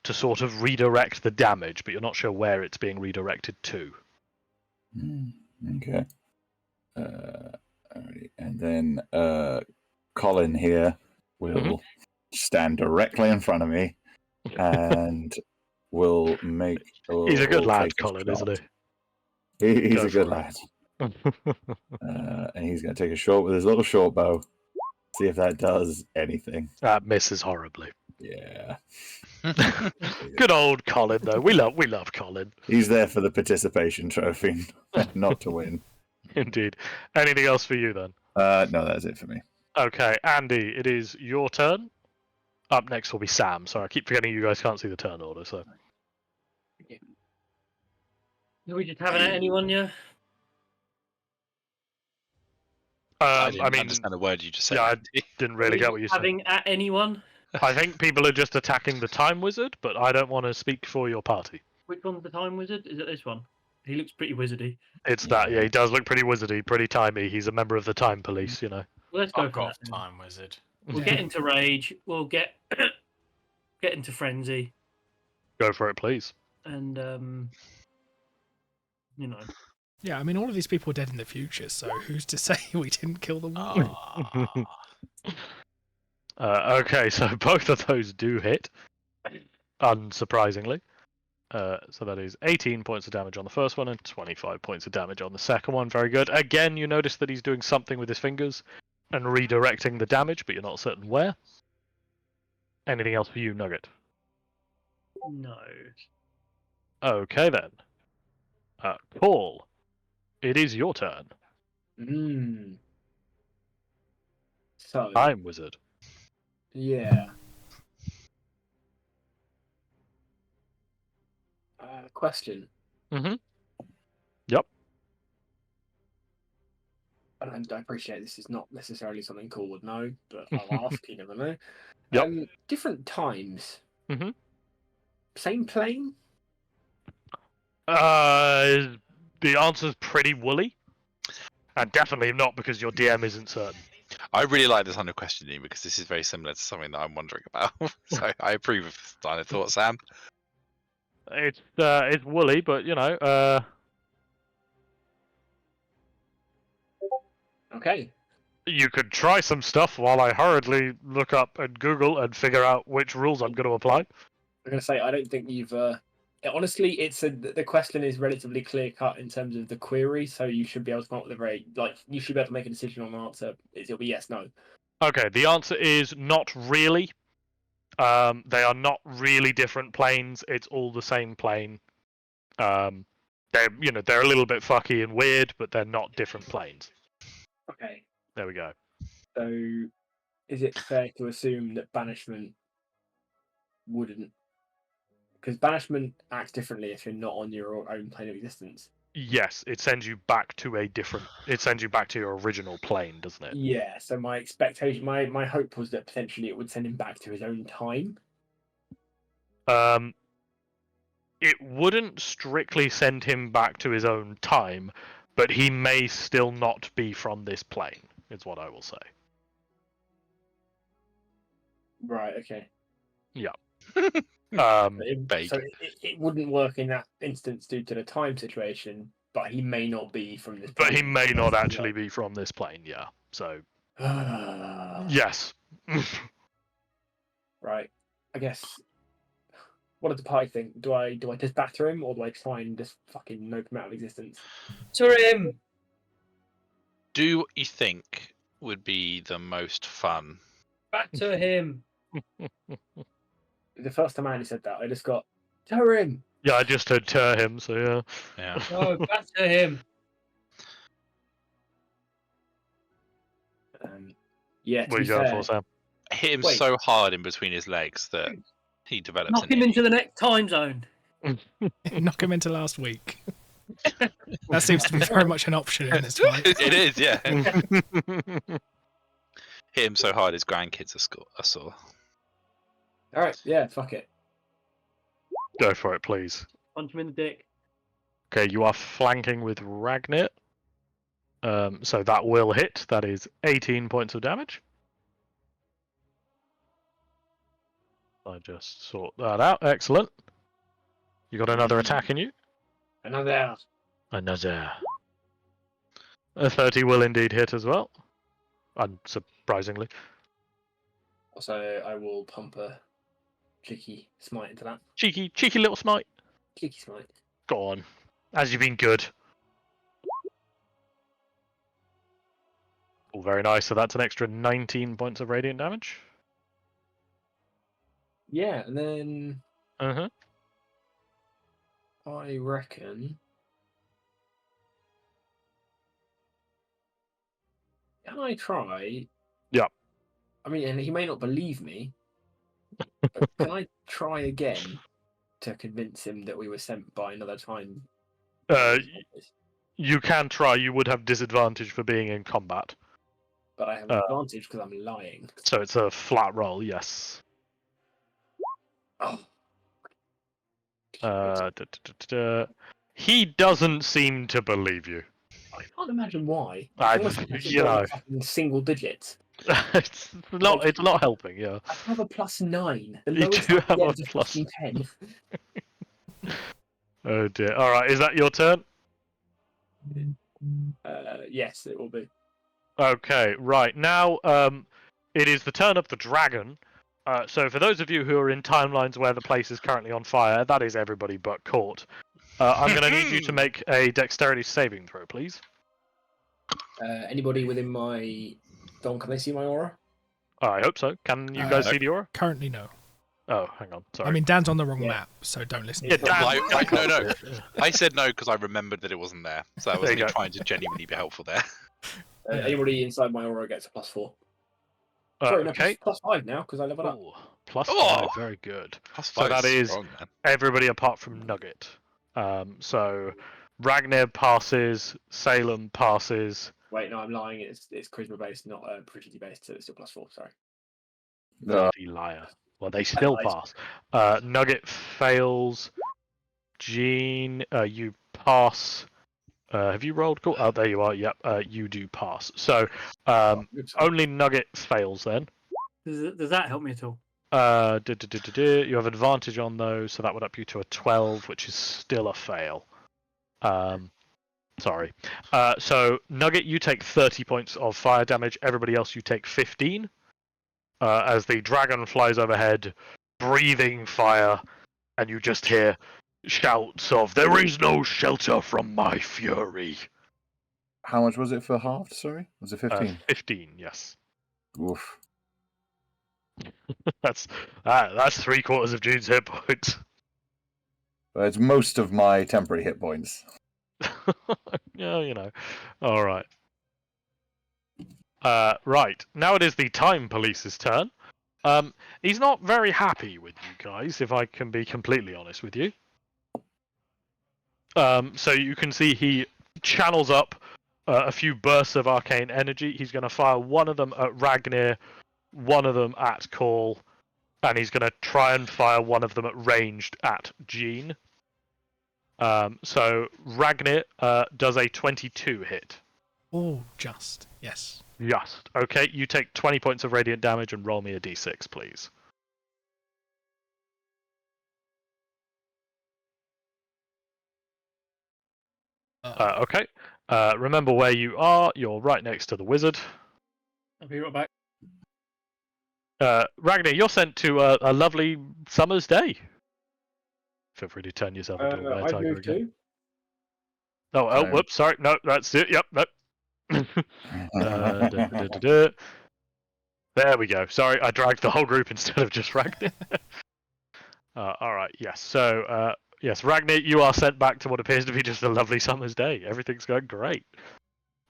to sort of redirect the damage, but you're not sure where it's being redirected to. Okay. Alrighty. And then Colin here will stand directly in front of me and will make... He's a good lad, take a Colin, shot. isn't he? He's Go a good for lad. And he's going to take a shot with his little short bow. See if that does anything. That misses horribly. Yeah. Good old Colin, though. We love Colin. He's there for the participation trophy, not to win. Indeed. Anything else for you, then? No, that's it for me. Okay, Andy, it is your turn. Up next will be Sam. Sorry, I keep forgetting you guys can't see the turn order, so... Are we just having at anyone, yeah? I didn't I mean, understand a word you just said. yeah, I Andy. didn't really get what you said. Having at anyone? I think people are just attacking the Time Wizard, but I don't want to speak for your party. Which one's the Time Wizard? Is it this one? He looks pretty wizardy. It's that, yeah, he does look pretty wizardy, pretty timey. He's a member of the Time Police, you know. Well, let's go Fuck for off, that. then. Time Wizard. We'll get into rage. We'll get into frenzy, Go for it, please. and you know. Yeah, I mean, all of these people are dead in the future, so who's to say we didn't kill them all? Ah. Okay, so both of those do hit, unsurprisingly. So that is 18 points of damage on the first one and 25 points of damage on the second one. Very good. Again, you notice that he's doing something with his fingers and redirecting the damage, but you're not certain where. Anything else for you, Nugget? No. Okay, then. Paul, it is your turn. So, Time wizard. yeah. Question. Mm-hmm. Yep. And I appreciate this is not necessarily something Cole would know, but I'll ask. You never know. Yep. Different times. Mhm. Same plane. The answer's pretty woolly, and definitely not because your DM isn't certain. I really like this line of questioning because this is very similar to something that I'm wondering about. So I approve of this line of thought, Sam. It's woolly, but you know, Okay. you could try some stuff while I hurriedly look up and Google and figure out which rules I'm going to apply. I'm gonna say I don't think you've. Honestly, the question is relatively clear cut in terms of the query, so you should be able to come up with you should be able to make a decision on an answer. It'll be yes, no. Okay, the answer is not really. They are not really different planes. It's all the same plane. They're a little bit fucky and weird, but they're not different planes. Okay. There we go. So, is it fair to assume that banishment wouldn't? Because banishment acts differently if you're not on your own plane of existence. Yes, it sends you back to It sends you back to your original plane, doesn't it? Yeah. So my expectation, my hope was that potentially it would send him back to his own time. It wouldn't strictly send him back to his own time, but he may still not be from this plane, is what I will say. Right. Okay. Yeah. Vague. So it wouldn't work in that instance due to the time situation, but he may not be from this. But he may not actually be from this plane, yeah. So, yes. Right. I guess. What does the party think? Do I just batter him, or do I try and just fucking nope him out of existence? To him. Do what you think would be the most fun? Back to him. The first time Andy said that, I just got tear him. Yeah, I just heard tear him, so yeah. Yeah. No, back to him. Yeah. What are you going for, Sam? Hit him Wait. so hard in between his legs that he develops. Knock him into the next time zone. Knock him into last week. That seems to be very much an option in this fight. It is, yeah. Hit him so hard his grandkids are sore. All right. Yeah. Fuck it. Go for it, please. Punch him in the dick. Okay, you are flanking with Ragnit. So that will hit. That is 18 points of damage. I just sort that out. Excellent. You got another attack in you? Another. Another. A 30 will indeed hit as well. Unsurprisingly. Also, I will pump a cheeky smite into that. Cheeky little smite. Cheeky smite. Go on. As you've been good. Oh, very nice. So that's an extra 19 points of radiant damage. Yeah, and then Uh-huh. I reckon. Can I try? Yeah. I mean, and he may not believe me, but can I try again to convince him that we were sent by another time? You can try. You would have disadvantage for being in combat. But I have an advantage because I'm lying. So it's a flat roll, yes. Oh. He doesn't seem to believe you. I can't imagine why. You know. Single digits. It's not helping, yeah. I have a +9. The You lowest do I have get a is plus- +10. Oh dear. Alright, is that your turn? Yes, it will be. Okay, right. Now, it is the turn of the dragon. So for those of you who are in timelines where the place is currently on fire, that is everybody but Court. I'm going to need you to make a dexterity saving throw, please. Anybody within my... Don, can they see my aura? I hope so. Can you guys see the aura? Currently, no. Oh, hang on. Sorry. I mean, Dan's on the wrong Yeah. map, so don't listen. Yeah, to Dan, no. I said no because I remembered that it wasn't there. So I There you wasn't go. trying to genuinely be helpful there. Anybody inside my aura gets a +4. Sorry, no, okay. +5 now because I leveled up. Ooh, +5, Oh! very good. Plus So 5 that is strong, man. everybody apart from Nugget. So Ragnar passes, Salem passes. Wait, no, I'm lying. It's charisma based, not proficiency based, so it's still +4. Sorry. Bloody liar. Well, they still lied. pass. Nugget fails. Gene, you pass. Have you rolled? Cool. Oh, there you are. Yep. You do pass. So Oops. only Nugget fails then. Does that help me at all? You have advantage on those, so that would up you to a 12, which is still a fail. Sorry. So Nugget, you take 30 points of fire damage. Everybody else, you take 15. As the dragon flies overhead, breathing fire, and you just hear shouts of "There is no shelter from my fury." How much was it for halved? Sorry, was it 15? 15, yes. Oof. That's 3/4 of June's hit points. It's most of my temporary hit points. Yeah, you know. All right. Right. Now it is the Time Police's turn. He's not very happy with you guys, if I can be completely honest with you. So you can see he channels up a few bursts of arcane energy. He's going to fire one of them at Ragnar, one of them at Call, and he's going to try and fire one of them at ranged at Jean. So Ragnar does a 22 hit. Oh, just. Yes. Just. Okay, you take 20 points of radiant damage and roll me a d6, please. Okay. Remember where you are. You're right next to the wizard. I'll be right back. Ragnar, you're sent to a lovely summer's day. Feel free to turn yourself into a I've were-tiger moved again. too. Oh, Sorry. whoops, sorry. No, that's it. Yep, no. There we go. Sorry, I dragged the whole group instead of just Ragnar. All right, yes. So, yes, Ragnar, you are sent back to what appears to be just a lovely summer's day. Everything's going great.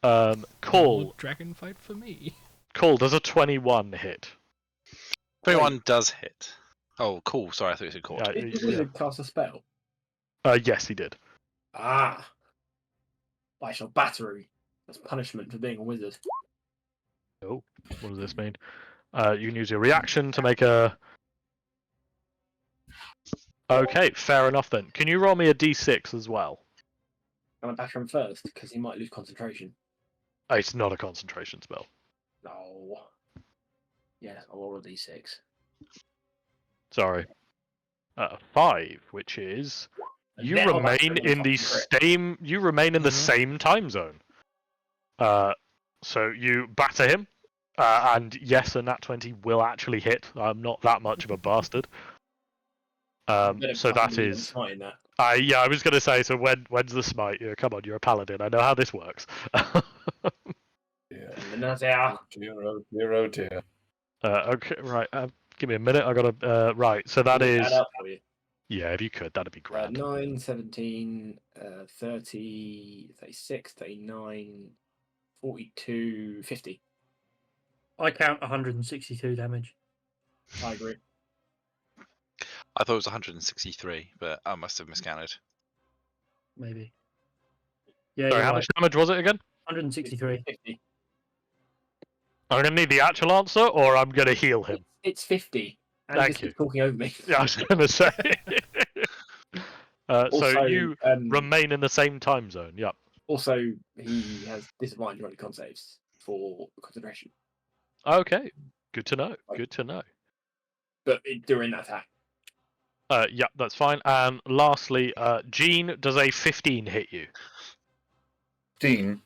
Call. More dragon fight for me. Call, does a 21 hit? 21 does hit. Oh, cool. Sorry, I thought you said caught. Did the wizard cast a spell? Yes, he did. Ah. I shall battery. That's punishment for being a wizard. Oh, what does this mean? You can use your reaction to make a... Okay, fair enough then. Can you roll me a d6 as well? Can I batter him first? Because he might lose concentration. It's not a concentration spell. No. Yeah, I'll roll a d6. Sorry. 5, which is... You Then I'll remain batter him in the with a crit. same... You remain in the same time zone. So you batter him, and yes, a nat 20 will actually hit. I'm not that much of a bastard. So that is... yeah, I was going to say, so when's the smite? Yeah, come on, you're a paladin. I know how this works. Yeah. Dear, oh dear. Okay, right. Give me a minute. I got to... right, so that is... Add up for you. Yeah, if you could, that'd be grand. 9, 17, 30, 36, 39, 42, 50. I count 162 damage. I agree. I thought it was 163, but I must have miscounted. Maybe. Yeah, Sorry, you're how right. much damage was it again? 163. 50. I'm going to need the actual answer, or I'm going to heal him. It's 50. And Thank this you. is talking over me. Yeah, I was going to say. Also, so you remain in the same time zone. Yep. Also, he has disadvantage on con saves for concentration. Okay. Good to know. Good to know. But during that attack. Yeah, that's fine. And lastly, Jean, does a 15 hit you? 15.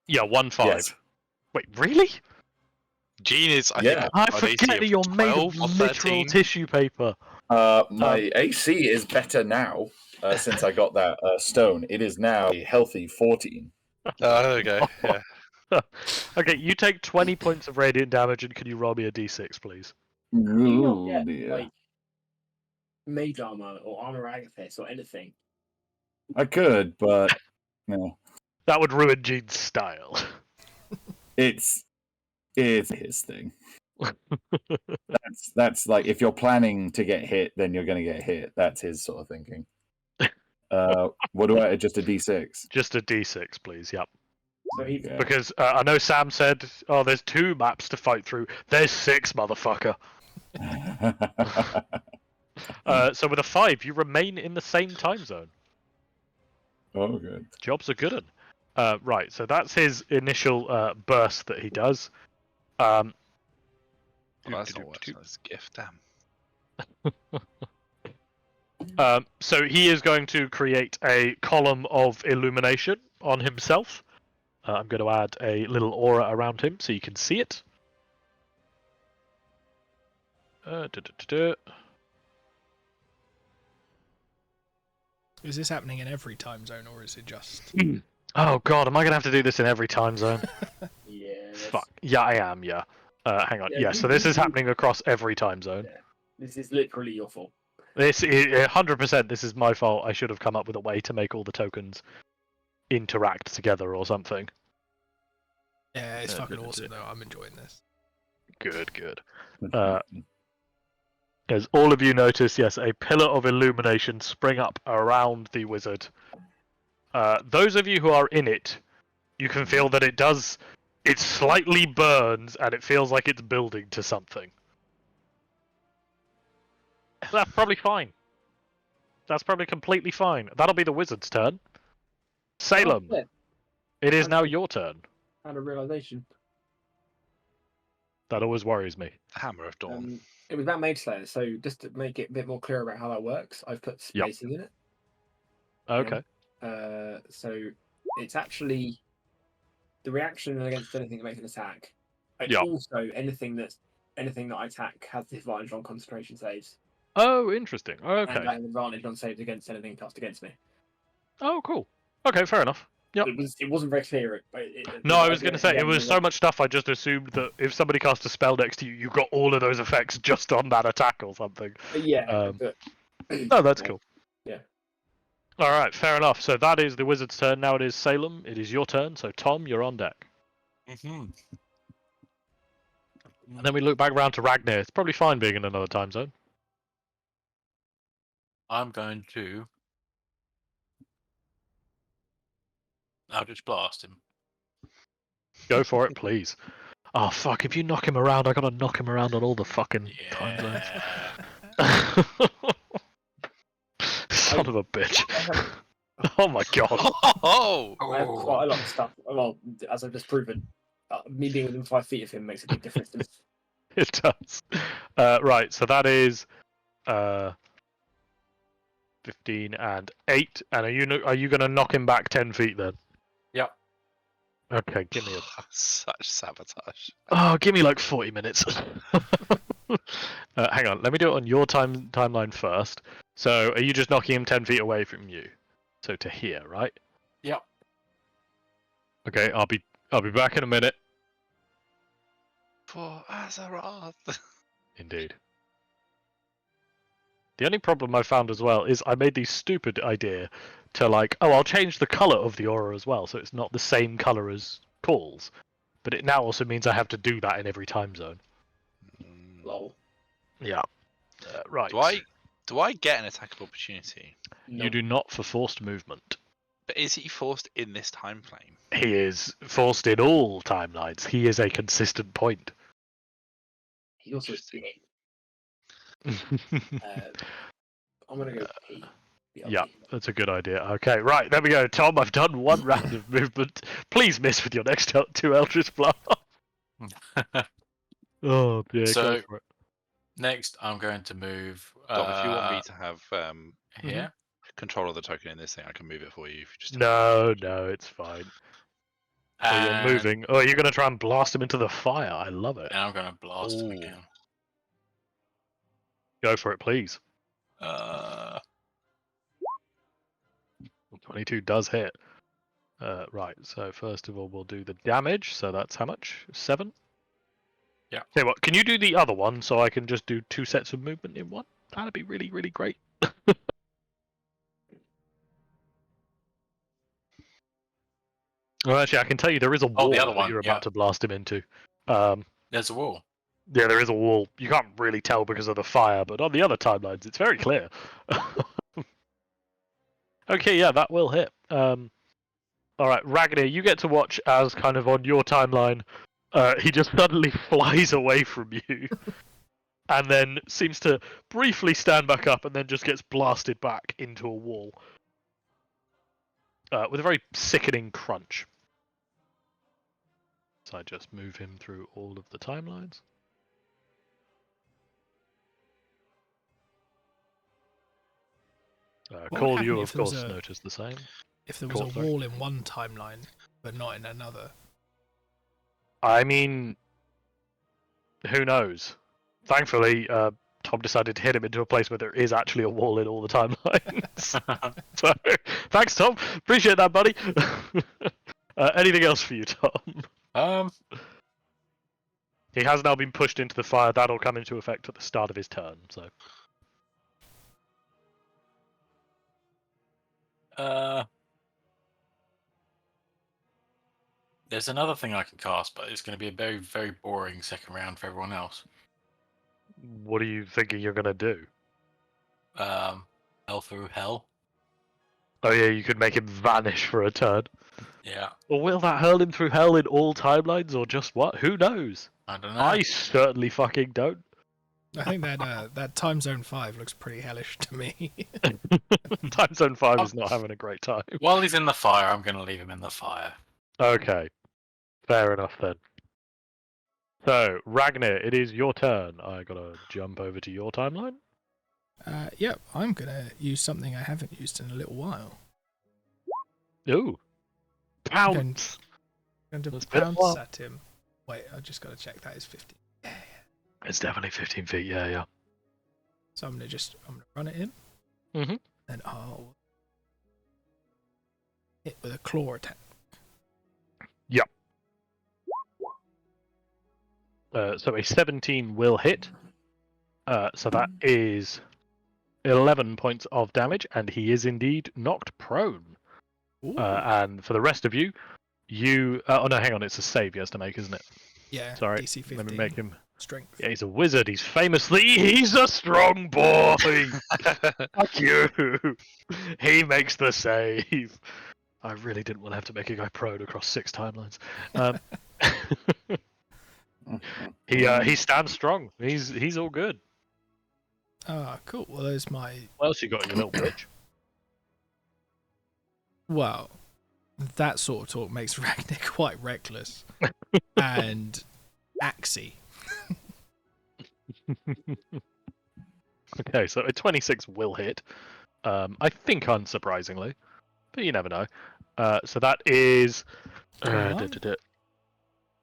Yeah, 1-5. Yes. Wait, really? Gene is, I Yeah. think, I on forget AC that of you're made 12 of or literal 13. tissue paper. My AC is better now since I got that stone. It is now a healthy 14. Oh, there we go. Yeah. Okay, you take 20 points of radiant damage, and can you roll me a d6, please? Can you not Ooh, get dear. like mage armor or armor agathis or anything? I could, but no. That would ruin Gene's style. It's his thing. That's like if you're planning to get hit, then you're going to get hit. That's his sort of thinking. What do I? Just a D6. Just a D6, please. Yep. So he Okay. Because I know Sam said, "Oh, there's 2 maps to fight through." There's 6, motherfucker. So with a 5, you remain in the same time zone. Oh, good. Jobs are good. Right, so that's his initial burst that he does. Well, that's not worth this gift, damn. So he is going to create a column of illumination on himself. I'm going to add a little aura around him so you can see it. Is this happening in every time zone, or is it just? Oh god, am I going to have to do this in every time zone? Yeah. Fuck. Yeah, I am, yeah. Hang on. Yeah, Yeah, so this is happening across every time zone. Yeah. This is literally your fault. This is 100%. This is my fault. I should have come up with a way to make all the tokens interact together or something. Yeah, it's fucking awesome though. I'm enjoying this. Good, good. As all of you notice, yes, a pillar of illumination spring up around the wizard. Those of you who are in it, you can feel that it slightly burns and it feels like it's building to something. That's probably fine. That's probably completely fine. That'll be the wizard's turn. Salem, Oh, it is now your turn. had a realization. That always worries me. Hammer of Dawn. It was about Mage Slayer, so just to make it a bit more clear about how that works, I've put Yep. spaces in it. Okay. So it's actually the reaction against anything that makes an attack. It's Yep. also anything that I attack has disadvantage on concentration saves. Oh, interesting. And Okay. I have advantage on saves against anything cast against me. Oh, cool. Okay, fair enough. Yep. It wasn't very clear. No, I was going to say, it was so much stuff, I just assumed that if somebody cast a spell next to you, you got all of those effects just on that attack or something. Yeah. Oh, that's cool. Yeah. Alright, fair enough. So that is the wizard's turn. Now it is Salem. It is your turn. So, Tom, you're on deck. Mm-hmm. And then we look back around to Ragnar. It's probably fine being in another time zone. I'm going to. I'll just blast him. Go for it, please. Oh, fuck. If you knock him around, I gotta knock him around on all the fucking time zones. Yeah. Son of a bitch. Oh my god. Oh! I have quite a lot of stuff. Well, as I've just proven, me being within 5 feet of him makes a big difference. It does. Right, so that is 15 and 8. And are you going to knock him back 10 feet then? Yep. Okay, give me a... Such sabotage. Oh, give me like 40 minutes. Hang on, let me do it on your timeline first. So, are you just knocking him 10 feet away from you? So to here, right? Yep. Okay, I'll be back in a minute. For Azeroth. Indeed. The only problem I found as well is I made the stupid idea to I'll change the color of the aura as well, so it's not the same color as Paul's. But it now also means I have to do that in every time zone. Lol. Yeah. Right. Do I get an attack of opportunity? You do not for forced movement. But is he forced in this time frame? He is forced in all timelines. He is a consistent point. He also I'm gonna go pee. Yeah, that's a good idea. Okay, right, there we go. Tom, I've done 1 round of movement. Please miss with your next 2 Eldritch Blast. Oh, yeah, So- go for it. Next, I'm going to move. Dom, if you want me to have here, control of the token in this thing, I can move it for you. If you just No, it's fine. Oh, you're and moving. Oh, you're going to try and blast him into the fire. I love it. I'm going to blast him Ooh. again. Go for it, please. 22 does hit. Right, so first of all, we'll do the damage. So that's how much? 7? Tell you what, can you do the other one so I can just do 2 sets of movement in one? That'd be really, really great. Well, actually, I can tell you there is a wall the other that one, you're yeah. about to blast him into. There's a wall. Yeah, there is a wall. You can't really tell because of the fire, but on the other timelines, it's very clear. Okay, yeah, that will hit. All right, Ragnar, you get to watch as kind of on your timeline, he just suddenly flies away from you, and then seems to briefly stand back up, and then just gets blasted back into a wall with a very sickening crunch. So I just move him through all of the timelines. What Call, would you happen of if there was course a- notice the same. If there was Cool, a sorry. wall in one timeline, but not in another. I mean, who knows? Thankfully, Tom decided to hit him into a place where there is actually a wall in all the timelines. So, thanks, Tom. Appreciate that, buddy. Anything else for you, Tom? He has now been pushed into the fire. That'll come into effect at the start of his turn. So, There's another thing I can cast, but it's going to be a very, very boring second round for everyone else. what are you thinking you're gonna do? Hell through hell. Oh yeah, you could make him vanish for a turn. Yeah, Or will that hurl him through hell in all timelines, or just what? Who knows? I don't know. I certainly fucking don't. I think that time zone 5 looks pretty hellish to me. Time Zone 5 is not having a great time. While he's in the fire, I'm going to leave him in the fire. Okay, fair enough then. So, Ragnar, it is your turn. I gotta jump over to your timeline. Yep, I'm gonna use something I haven't used in a little while. Ooh. Pounce! I'm going That's to a bit pounce wild. at him. Wait, I just got to check that is 50. It's definitely 15 feet, yeah. So I'm gonna run at him. Mhm. And I'll hit with a claw attack. So a 17 will hit. So that is 11 points of damage, and he is indeed knocked prone. Ooh. And for the rest of you, oh no, hang on, it's a save he has to make, isn't it? Yeah, Sorry, DC 15. let me make him. Strength. Yeah, he's a wizard. He's a strong boy. Fuck you. He makes the save. I really didn't want to have to make a guy prone across 6 timelines. He stands strong. He's all good. Ah, cool. Well, there's my. What else you got in your little bitch? Well, that sort of talk makes Ragnar quite reckless and axy. Okay, so a 26 will hit. I think unsurprisingly, but you never know. So that is. 21?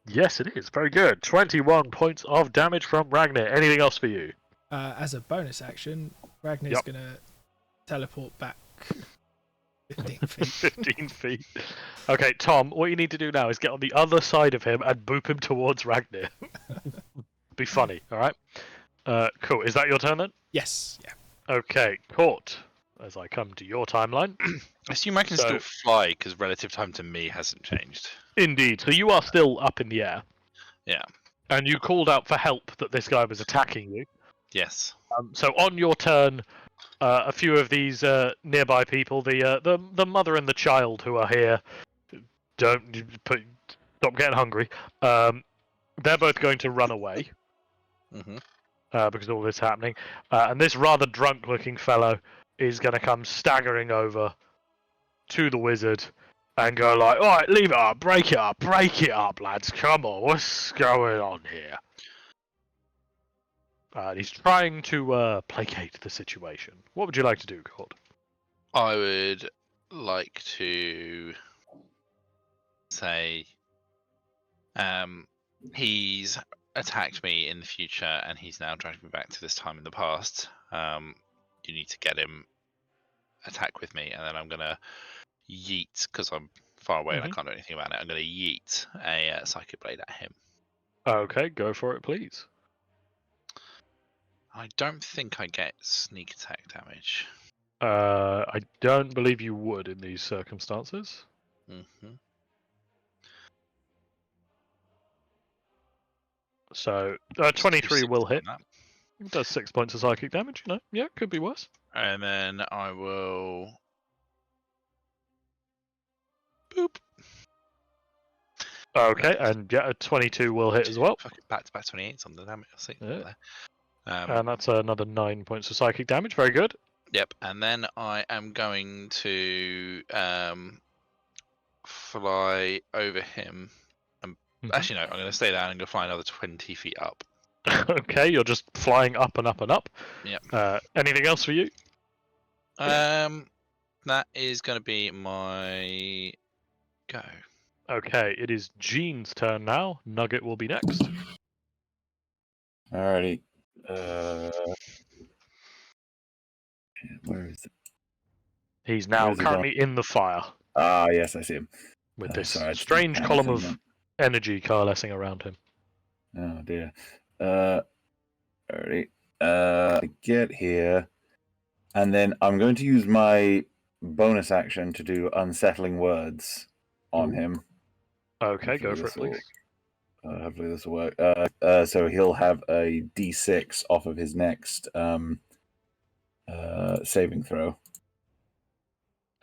Yes, it is. Very good. 21 points of damage from Ragnar. Anything else for you? As a bonus action, Ragnar's Yep. gonna teleport back 15 feet. 15 feet. Okay, Tom, what you need to do now is get on the other side of him and boop him towards Ragnar. Be funny, alright? Cool. Is that your turn then? Yes. Yeah. Okay, Court. As I come to your timeline. I assume I can So- still fly because relative time to me hasn't changed. Indeed. So you are still up in the air. Yeah. And you called out for help that this guy was attacking you. Yes. So on your turn, a few of these nearby people, the mother and the child who are here, stop getting hungry. They're both going to run away hmm because all this is happening, and this rather drunk-looking fellow is going to come staggering over to the wizard and go like, "All right, leave it up, break it up, lads. Come on, what's going on here?" And he's trying to placate the situation. What would you like to do, Court? I would like to say he's attacked me in the future and he's now dragged me back to this time in the past. You need to get him attack with me, and then I'm gonna yeet because I'm far away and I can't do anything about it. I'm gonna yeet a psychic blade at him. Okay, go for it, please. I don't think I get sneak attack damage. I don't believe you would in these circumstances. Mm-hmm. So 23 will hit. It does 6 points of psychic damage. You know, yeah, could be worse. And then I will. Boop. Okay, and yeah, a 22 will hit as well. Fuck it, back to back 28s on the damage. I'll see. Yeah. There. And that's another 9 points of psychic damage. Very good. Yep, and then I am going to fly over him. Actually, no, I'm going to stay down and go fly another 20 feet up. Okay, you're just flying up and up and up. Yep. Anything else for you? That is going to be my go. Okay, it is Jean's turn now. Nugget will be next. Alrighty. Where is it? He's now Where's he currently in the fire Ah, yes, I see him. with this Sorry, I just strange didn't column have of anything energy coalescing around him. Oh dear. Alrighty. Get here, and then I'm going to use my bonus action to do unsettling words on him. Okay, Hopefully go for it, this will- please. hopefully this will work. So he'll have a D6 off of his next saving throw.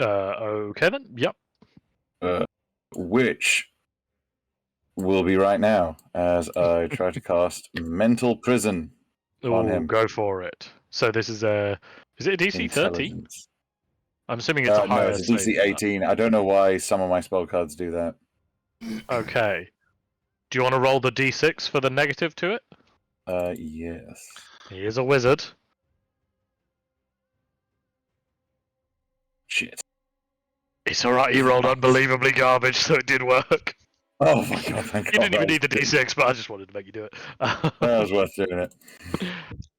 Okay then. Yep. Which will be right now as I try to cast Mental Prison on Ooh, him. go for it. So this is a. Is it a DC 13? Intelligence. I'm assuming it's a No, higher. it's a DC saving throw. 18. I don't know why some of my spell cards do that. Okay. Do you want to roll the D6 for the negative to it? Yes. He is a wizard. Shit. It's alright, he rolled unbelievably garbage, so it did work. Oh my god, thank You god. didn't even need the D6, but I just wanted to make you do it. That was worth doing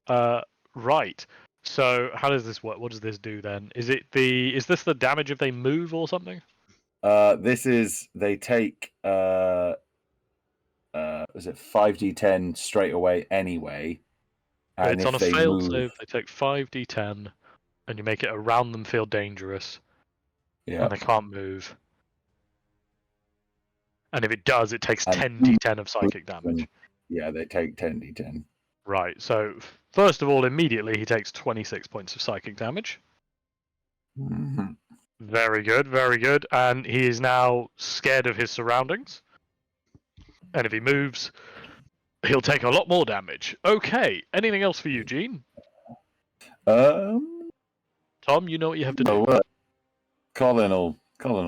it. Right. So how does this work? What does this do then? Is this the damage if they move or something? This is they take is it 5d10 straight away anyway? And It's if on a they failed move, save, they take 5d10 and you make it around them feel dangerous yeah, and they can't move. And if it does, it takes And- 10d10 of psychic damage. yeah, they take 10d10. Right, so first of all, immediately he takes 26 points of psychic damage. Mhm. Very good, very good. And he is now scared of his surroundings. And if he moves, he'll take a lot more damage. Okay, anything else for you, Gene? Tom, you know what you have to do. Colin will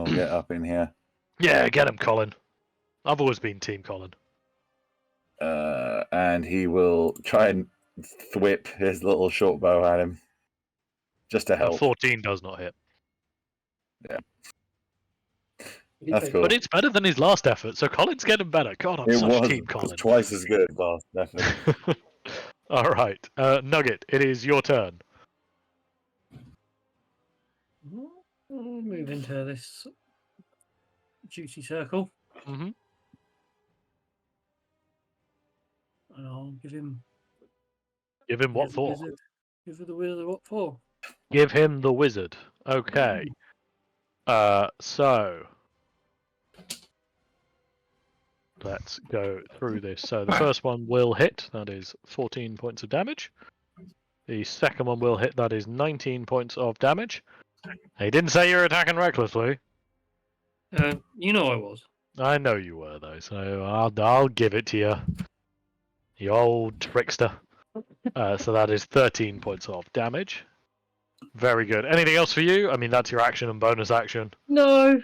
get up in here. Yeah, get him, Colin. I've always been Team Colin. And he will try and thwip his little short bow at him. Just to A help. 14 does not hit. That's cool. But it's better than his last effort, so Colin's getting better. God, I'm It such was Team Colin. twice as good, boss, definitely. All right, Nugget, it is your turn. We'll move into this juicy circle, Mm-hmm. and I'll give him. Give him what give the for? wizard- Give the wizard what for? Give him the wizard. Okay. So let's go through this. So the first one will hit. That is 14 points of damage. The second one will hit. That is 19 points of damage. He didn't say you're attacking recklessly. You know I was. I know you were though, so I'll give it to you. You old trickster. So that is 13 points of damage. Very good. Anything else for you? I mean, that's your action and bonus action. No.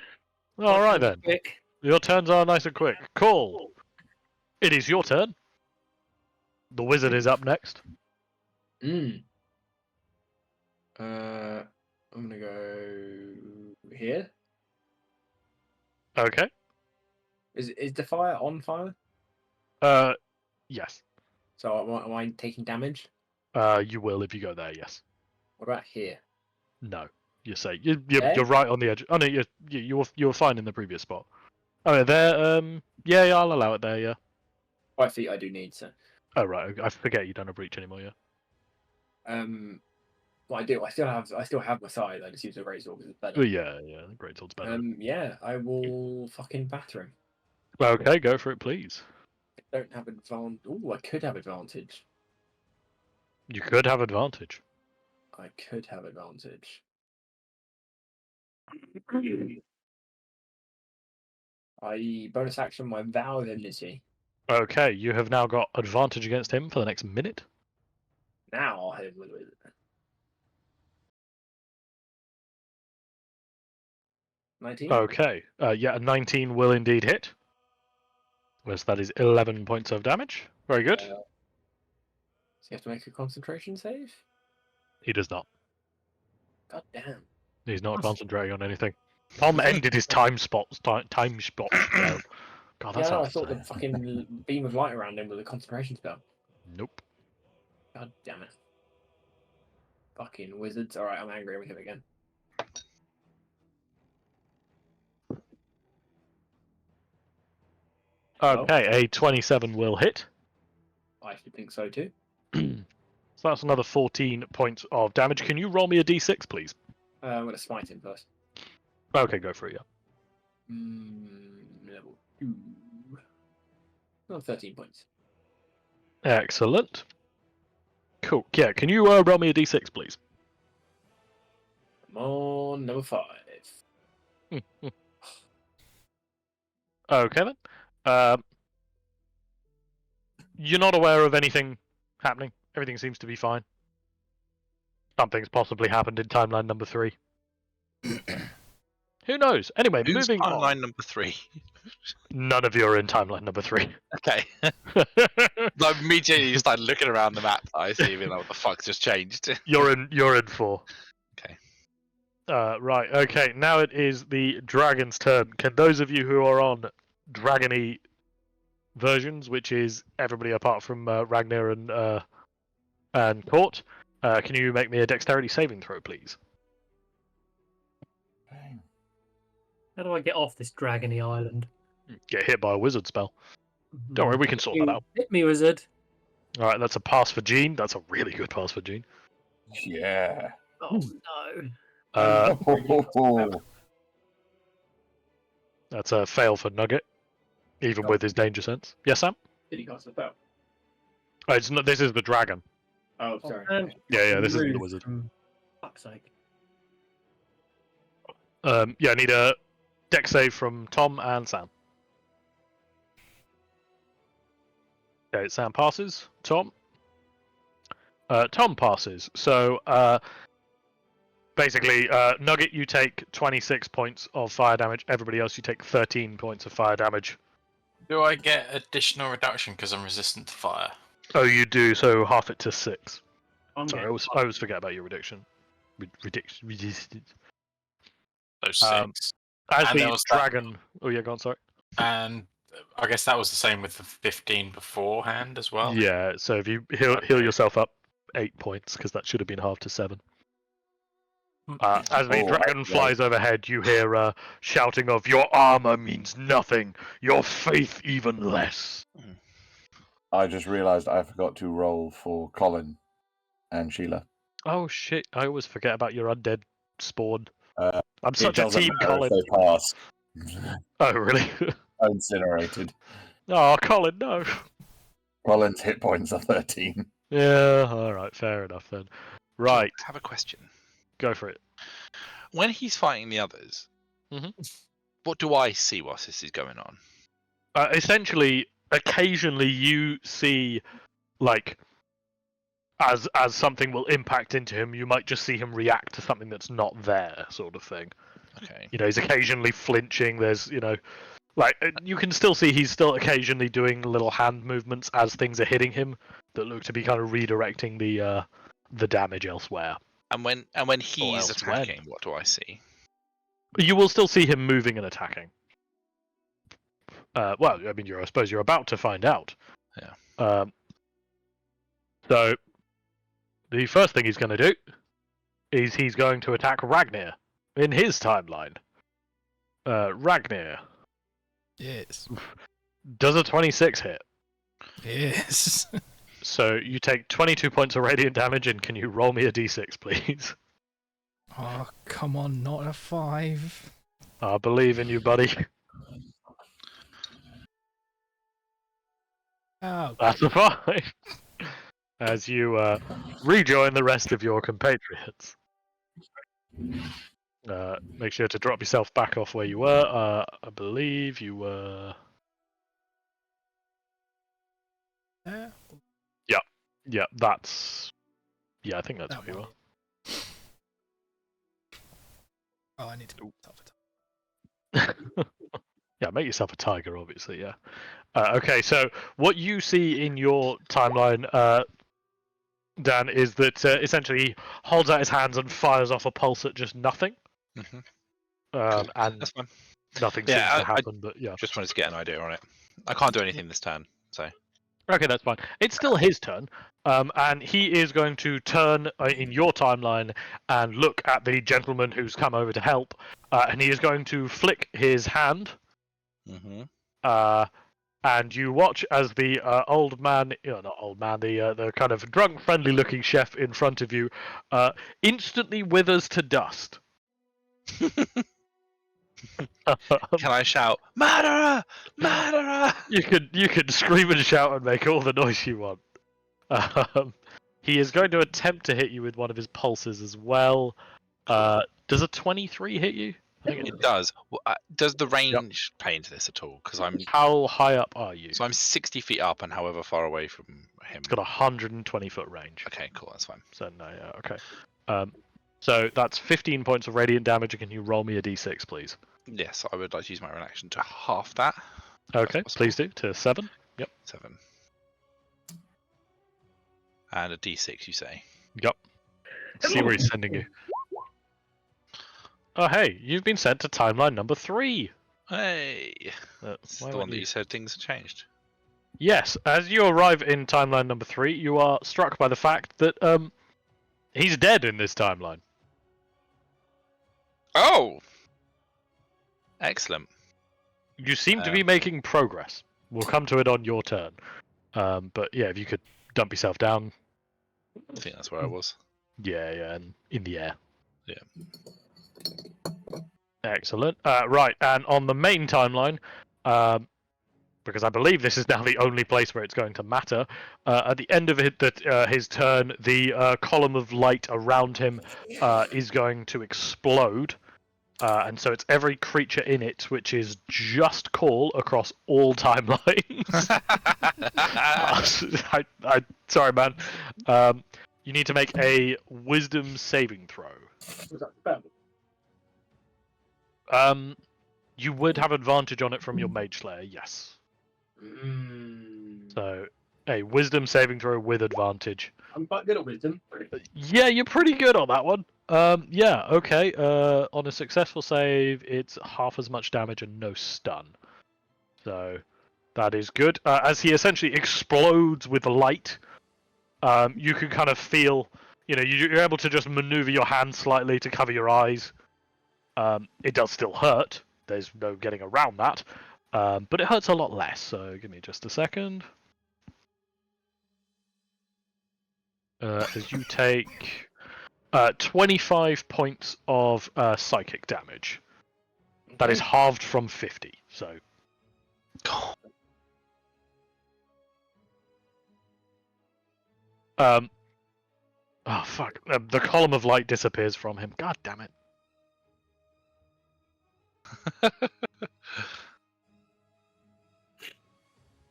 All right then. Quick. Your turns are nice and quick. Cool. It is your turn. The wizard is up next. I'm gonna go here. Okay. Is the fire on fire? Yes. So am I taking damage? You will if you go there. Yes. What about here? No. You say you're There? right on the edge. Oh no, you were fine in the previous spot. Oh yeah, there. Yeah, I'll allow it there. Yeah. 5 feet I do need, so. Oh right, I forget you don't have reach anymore. Yeah. Well, I do. I still have my side. I just use a razor because it's better. Oh yeah. The greatsword's better. Yeah, I will fucking batter him. Okay, go for it, please. I don't have advantage. Oh, I could have advantage. You could have advantage. I could have advantage. I bonus action my vow of enmity. Okay, you have now got advantage against him for the next minute. Now I'll hit him with it. 19. Okay, yeah, a 19 will indeed hit. Whereas that is 11 points of damage. Very good. So you have to make a concentration save? He does not. God damn. He's not concentrating on anything. Tom ended his time spot spell. God, that Yeah, no, I sounds thought the fucking beam of light around him was a concentration spell. Nope. God damn it. Fucking wizards. Alright, I'm angry with him again. Okay, a 27 will hit. I should think so too. So that's another 14 points of damage. Can you roll me a d6, please? I'm going to smite him first. Okay, go for it, yeah. Level 2. Oh, 13 points. Excellent. Cool. Yeah, can you roll me a d6, please? Come on, number 5. Okay, then. You're not aware of anything happening. Everything seems to be fine. Something's possibly happened in timeline number 3. Who knows? Anyway, Who's moving timeline on. number 3? None of you are in timeline number 3. Okay. Like, immediately you start looking around the map. I see, even like, what the fuck's just changed. You're in 4. Okay. Right. Okay. Now it is the dragon's turn. Can those of you who are on dragony versions, which is everybody apart from Ragnar and Court, can you make me a dexterity saving throw, please? How do I get off this dragony island? Get hit by a wizard spell. Don't worry, we can sort that out. Hit me, wizard. All right, that's a pass for Jean. That's a really good pass for Jean. Yeah. Oh no. That's a fail for Nugget, even with his danger sense. Yes, Sam? Did he cast a spell? Oh, it's not. This is the dragon. Oh, sorry. Yeah, this isn't the Rude. wizard. Fuck's sake. Yeah, I need a dex save from Tom and Sam. Okay, Sam passes. Tom? Tom passes. So, basically, Nugget, you take 26 points of fire damage. Everybody else, you take 13 points of fire damage. Do I get additional reduction because I'm resistant to fire? Oh, you do, so half it to 6. I'm Sorry, getting I always forget about your reduction. Resistance. So 6. As And there the was that- dragon... Oh, yeah, go on, sorry. And I guess that was the same with the 15 beforehand as well. Yeah, so if you heal yourself up 8 points, because that should have been half to 7. As the dragon flies overhead, you hear shouting of, "Your armor means nothing, your faith even less." I just realised I forgot to roll for Colin and Sheila. Oh shit, I always forget about your undead spawn. Uh, I'm It such a doesn't team, matter Colin. if they pass. Oh, really? Incinerated. Oh, Colin, no. Colin's hit points are 13. Yeah, alright, fair enough then. Right, I have a question. go for it. When he's fighting the others, Mhm. what do I see whilst this is going on? Essentially, occasionally you see, like, as something will impact into him, you might just see him react to something that's not there, sort of thing. Okay. You know, he's occasionally flinching. There's, you know, like you can still see he's still occasionally doing little hand movements as things are hitting him that look to be kind of redirecting the damage elsewhere. And when he's elsewhere. attacking, what do I see? You will still see him moving and attacking. Well, I mean, I suppose you're about to find out. Yeah. So, the first thing he's going to do is he's going to attack Ragnar in his timeline. Ragnar, Yes. does a 26 hit? reappears. So you take 22 points of radiant damage, and can you roll me a d6, please? Oh, come on, not a 5. I believe in you, buddy. Oh, That's a 5. As you rejoin the rest of your compatriots. Make sure to drop yourself back off where you were. I believe you were... yeah. Yeah, that's... Yeah, I think that's That where you one. are. Oh, I need to. Yeah, make yourself a tiger, obviously, yeah. Okay, so what you see in your timeline, Dan, is that essentially he holds out his hands and fires off a pulse at just nothing. Mhm. And That's fine. nothing Yeah, seems to happen, but yeah. Just wanted to get an idea on it. I can't do anything this turn, so. Okay, that's fine. It's still his turn, and he is going to turn in your timeline and look at the gentleman who's come over to help, and he is going to flick his hand, Mm-hmm. and you watch as the old man, not old man, the kind of drunk, friendly-looking chef in front of you, instantly withers to dust. Can I shout, "Murderer! Murderer!" You could scream and shout and make all the noise you want. He is going to attempt to hit you with one of his pulses as well. Does a 23 hit you? I think It does. Does the range play into this at all? Because How high up are you? I'm 60 feet up and however far away from him. It's got a 120-foot range. Okay, cool. That's fine. So no, yeah, okay. So that's 15 points of radiant damage. And can you roll me a d6, please? Yes, I would like to use my reaction to half that. Okay, possible. please do. To 7. Yep. 7. And a d6, you say? Yep. See where he's sending you. Oh, hey, you've been sent to timeline number 3. Hey! It's why the would one that you said things have changed. Yes, as you arrive in timeline number 3, you are struck by the fact that he's dead in this timeline. Oh! Excellent. You seem to be making progress. We'll come to it on your turn. But yeah, if you could dump yourself down. I think that's where I was. Yeah, and in the air. Yeah. Excellent. Right, and on the main timeline, because I believe this is now the only place where it's going to matter, at the end of his turn, the column of light around him is going to explode. And so it's every creature in it, which is just call across all timelines. Sorry, man. You need to make a wisdom saving throw. You would have advantage on it from your Mage Slayer, yes. So, a wisdom saving throw with advantage. I'm quite good at wisdom. Yeah, you're pretty good on that one. Yeah, okay. On a successful save, it's half as much damage and no stun. So, that is good. As he essentially explodes with light, you can kind of feel, you're able to just maneuver your hand slightly to cover your eyes. It does still hurt. There's no getting around that. But it hurts a lot less, so give me just a second. As you take 25 points of psychic damage. That is halved from 50, so... Oh, fuck. The column of light disappears from him. God damn it.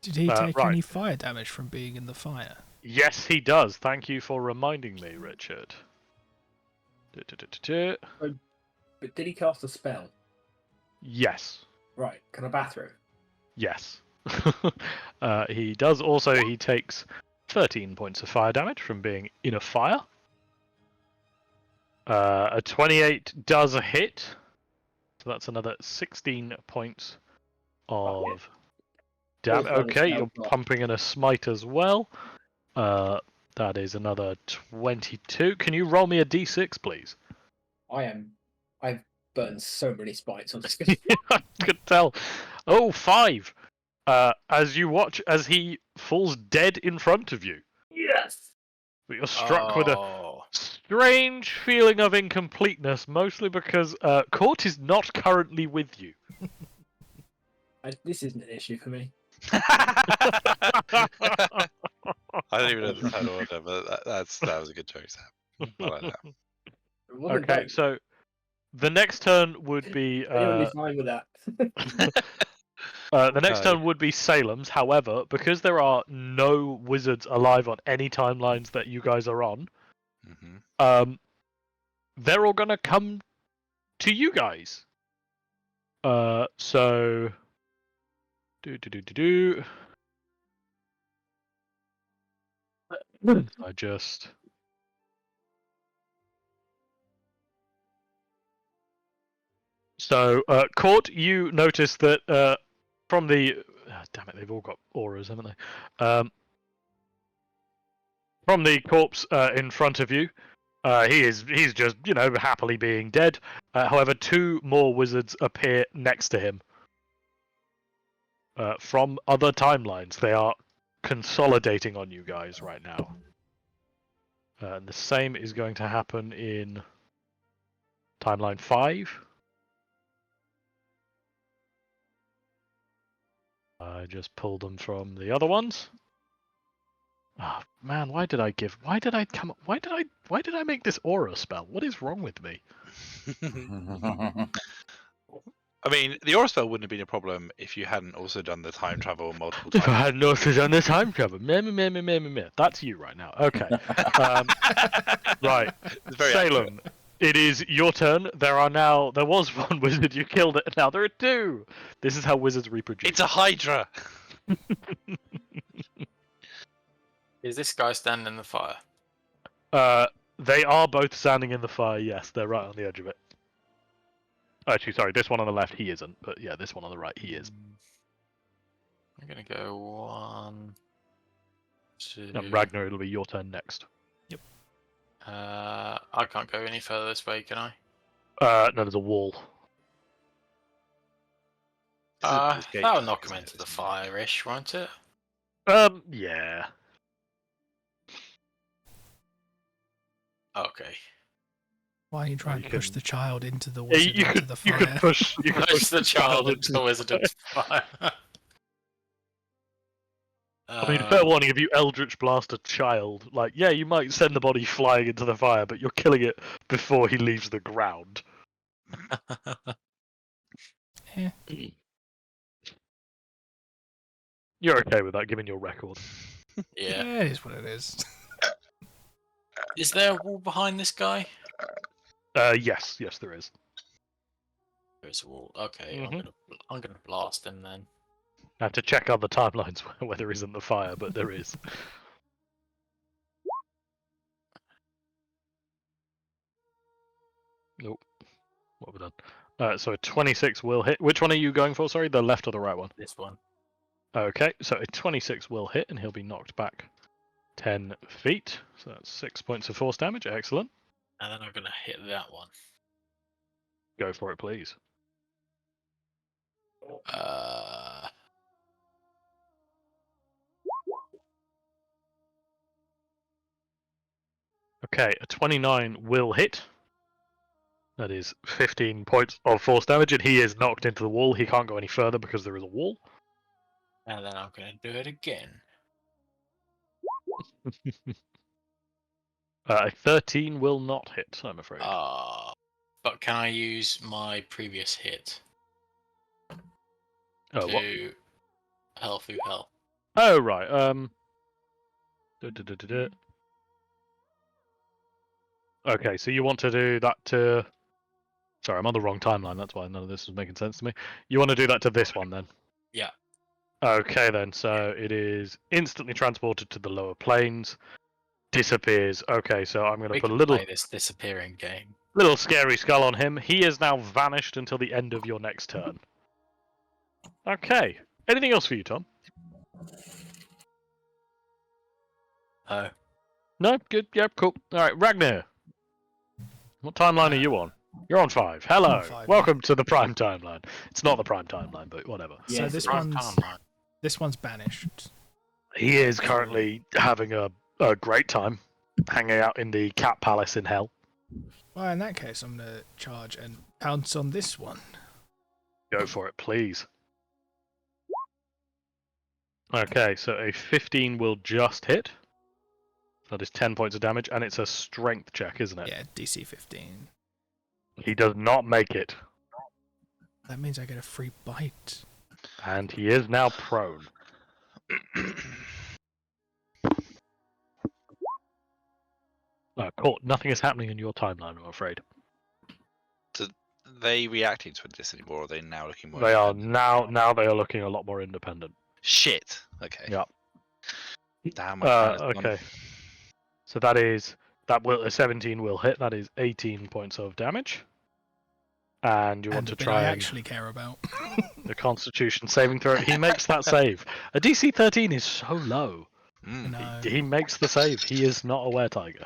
Did he take right. any fire damage from being in the fire? Yes, he does. Thank you for reminding me, Richard. But did he cast a spell? Yes. Right. Can I bathroom? Yes. He does also, he takes 13 points of fire damage from being in a fire. A 28 does a hit. So that's another 16 points of damage. Okay, you're pumping in a smite as well. That is another 22. Can you roll me a d6, please? I've burned so many smites on this. I could tell. Oh, 5. as you watch as he falls dead in front of you. Yes. But you're struck with a strange feeling of incompleteness, mostly because Court is not currently with you. This isn't an issue for me. I don't even know the title order, but that was a good choice. I like that. Okay, so the next turn would be Genuinely fine with that. the next turn would be Salem's. However, because there are no wizards alive on any timelines that you guys are on, they're all gonna come to you guys. So I just Court, you notice that from the damn it, they've all got auras, haven't they? From the corpse in front of you, he's just happily being dead. However, 2 more wizards appear next to him from other timelines. They are consolidating on you guys right now. And the same is going to happen in timeline 5. I just pulled them from the other ones. Oh man, why did I make this aura spell? What is wrong with me? I mean, the aura spell wouldn't have been a problem if you hadn't also done the time travel multiple If I times. hadn't also done the time travel. That's you right now. Okay. Right. It's very Salem, it is your turn. There was 1 wizard, you killed it, and now there are 2. This is how wizards reproduce. It's a Hydra! Is this guy standing in the fire? They are both standing in the fire, yes. They're right on the edge of it. Actually, sorry, this one on the left, he isn't. But yeah, this one on the right, he is. I'm going to go 1, 2... And Ragnar, it'll be your turn next. Yep. I can't go any further this way, can I? No, there's a wall. That'll knock him into the fire-ish, won't it? Yeah. Okay. Why are you trying to push the child into the Yeah, wizard into the fire? You could push the child into the wizard into fire. I mean, fair warning, if you Eldritch Blast a child, like, yeah, you might send the body flying into the fire, but you're killing it before he leaves the ground. Yeah. You're okay with that, given your record. Yeah. Yeah, it is what it is. Is there a wall behind this guy? Yes, there is. There's a wall. Okay, Mhm. I'm gonna blast him then. I have to check other timelines where there isn't the fire, but there is. Nope. What have we done? So a 26 will hit. Which one are you going for? Sorry, the left or the right one? This one. Okay, so a 26 will hit, and he'll be knocked back 10 feet. So that's 6 points of force damage. Excellent. And then I'm gonna hit that one. Go for it, please. Okay, a 29 will hit. That is 15 points of force damage, and he is knocked into the wall. He can't go any further because there is a wall. And then I'm gonna do it again. A 13 will not hit, I'm afraid. But can I use my previous hit What? to hell through hell? Oh, right. Okay, so you want to do that to... Sorry, I'm on the wrong timeline, that's why none of this is making sense to me. You want to do that to this one, then? Yeah. Okay, then. So it is instantly transported to the lower planes. Disappears. Okay, so I'm going to put a little... play this disappearing game. Little scary skull on him. He is now vanished until the end of your next turn. Okay. Anything else for you, Tom? Oh. No? Good. Yep, cool. Alright, Ragnar. What timeline are you on? You're on 5. Hello. On 5, Welcome to the prime timeline. It's not the prime timeline, but whatever. So Yes, this Prime one's timeline. This one's banished. He is currently having a great time hanging out in the Cat Palace in Hell. Well, in that case, I'm going to charge and pounce on this one. Go for it, please. Okay, so a 15 will just hit. That is 10 points of damage, and it's a strength check, isn't it? Yeah, DC 15. He does not make it, That means I get a free bite. and he is now prone. Court, nothing is happening in your timeline, I'm afraid. Are they reacting to this anymore, or are they now looking more They are independent? now they are looking a lot more independent. Shit. Okay. Yep. Damn. My plan is gone. Okay. So a 17 will hit. That is 18 points of damage. And you want And to the bit try I and actually care about. the Constitution saving throw. He makes that save. A DC 13 is so low. Mm. No. He makes the save. He is not a were-tiger.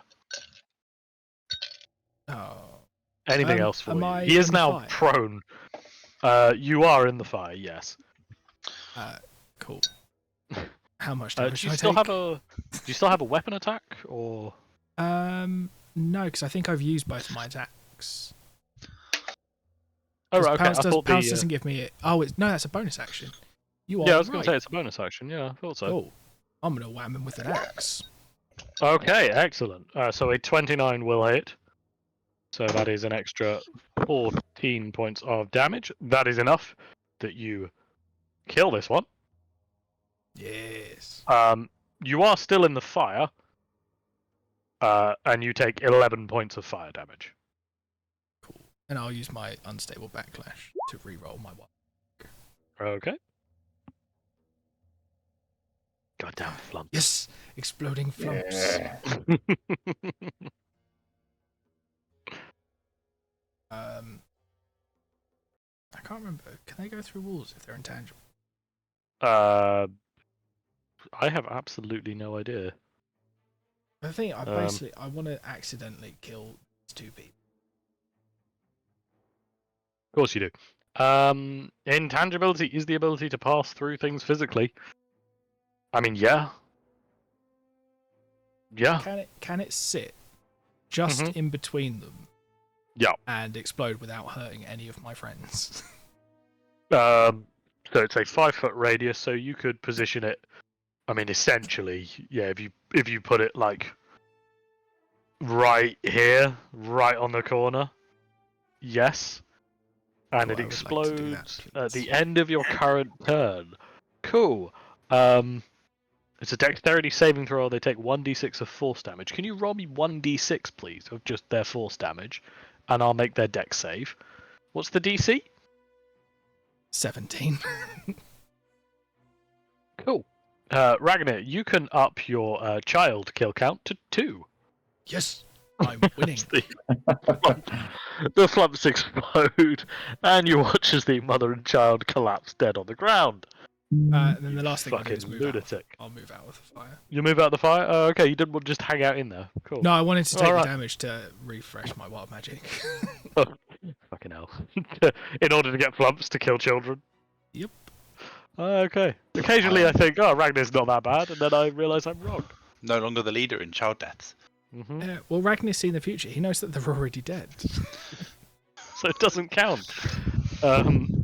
Oh. Anything Um, else for am you? I He is in the now fire? prone. You are in the fire, yes. Cool. How much Do damage you do I still take? have a weapon attack or? No, because I think I've used both of my attacks. Oh right, okay. Pounce, I thought Pounce doesn't give me it. Oh, no, that's a bonus action. You are Yeah, I was right. going to say it's a bonus action. Yeah, I thought so. Cool. I'm gonna wham him with an axe. Okay, excellent. So a 29 will hit. So that is an extra 14 points of damage. That is enough that you kill this one. Yes. You are still in the fire. And you take 11 points of fire damage. Cool. And I'll use my unstable backlash to re-roll my one. Okay. Goddamn flump. Yes, exploding flumps. Yeah. I can't remember. Can they go through walls if they're intangible? I have absolutely no idea. I think I I want to accidentally kill these two people. Of course you do. Intangibility is the ability to pass through things physically. I mean, yeah. Yeah. Can it sit just in between them? Yeah. And explode without hurting any of my friends? So it's a 5-foot radius, so you could position it. I mean, essentially, yeah. If you put it like right here, right on the corner, yes, and Cool, it I would like to do that, explodes at please. the end of your current turn. Cool. It's a dexterity saving throw. They take 1d6 of force damage. Can you roll me 1d6, please, of just their force damage, and I'll make their dex save. What's the DC? 17. Cool. Ragnar, you can up your child kill count to 2. Yes, I'm winning. The flumps explode, and you watch as the mother and child collapse dead on the ground. And then the last thing I'll do is Fucking move lunatic. out. I'll move out of the fire. You move out of the fire? Oh, okay, you didn't want to just hang out in there. Cool. No, I wanted to take Alright. the damage to refresh my wild magic. Fucking hell. In order to get flumps to kill children? Yep. Okay. Occasionally I think, oh, Ragnar's not that bad, and then I realise I'm wrong. No longer the leader in child deaths. Mm-hmm. Well, Ragnar's seen the future. He knows that they're already dead. So it doesn't count.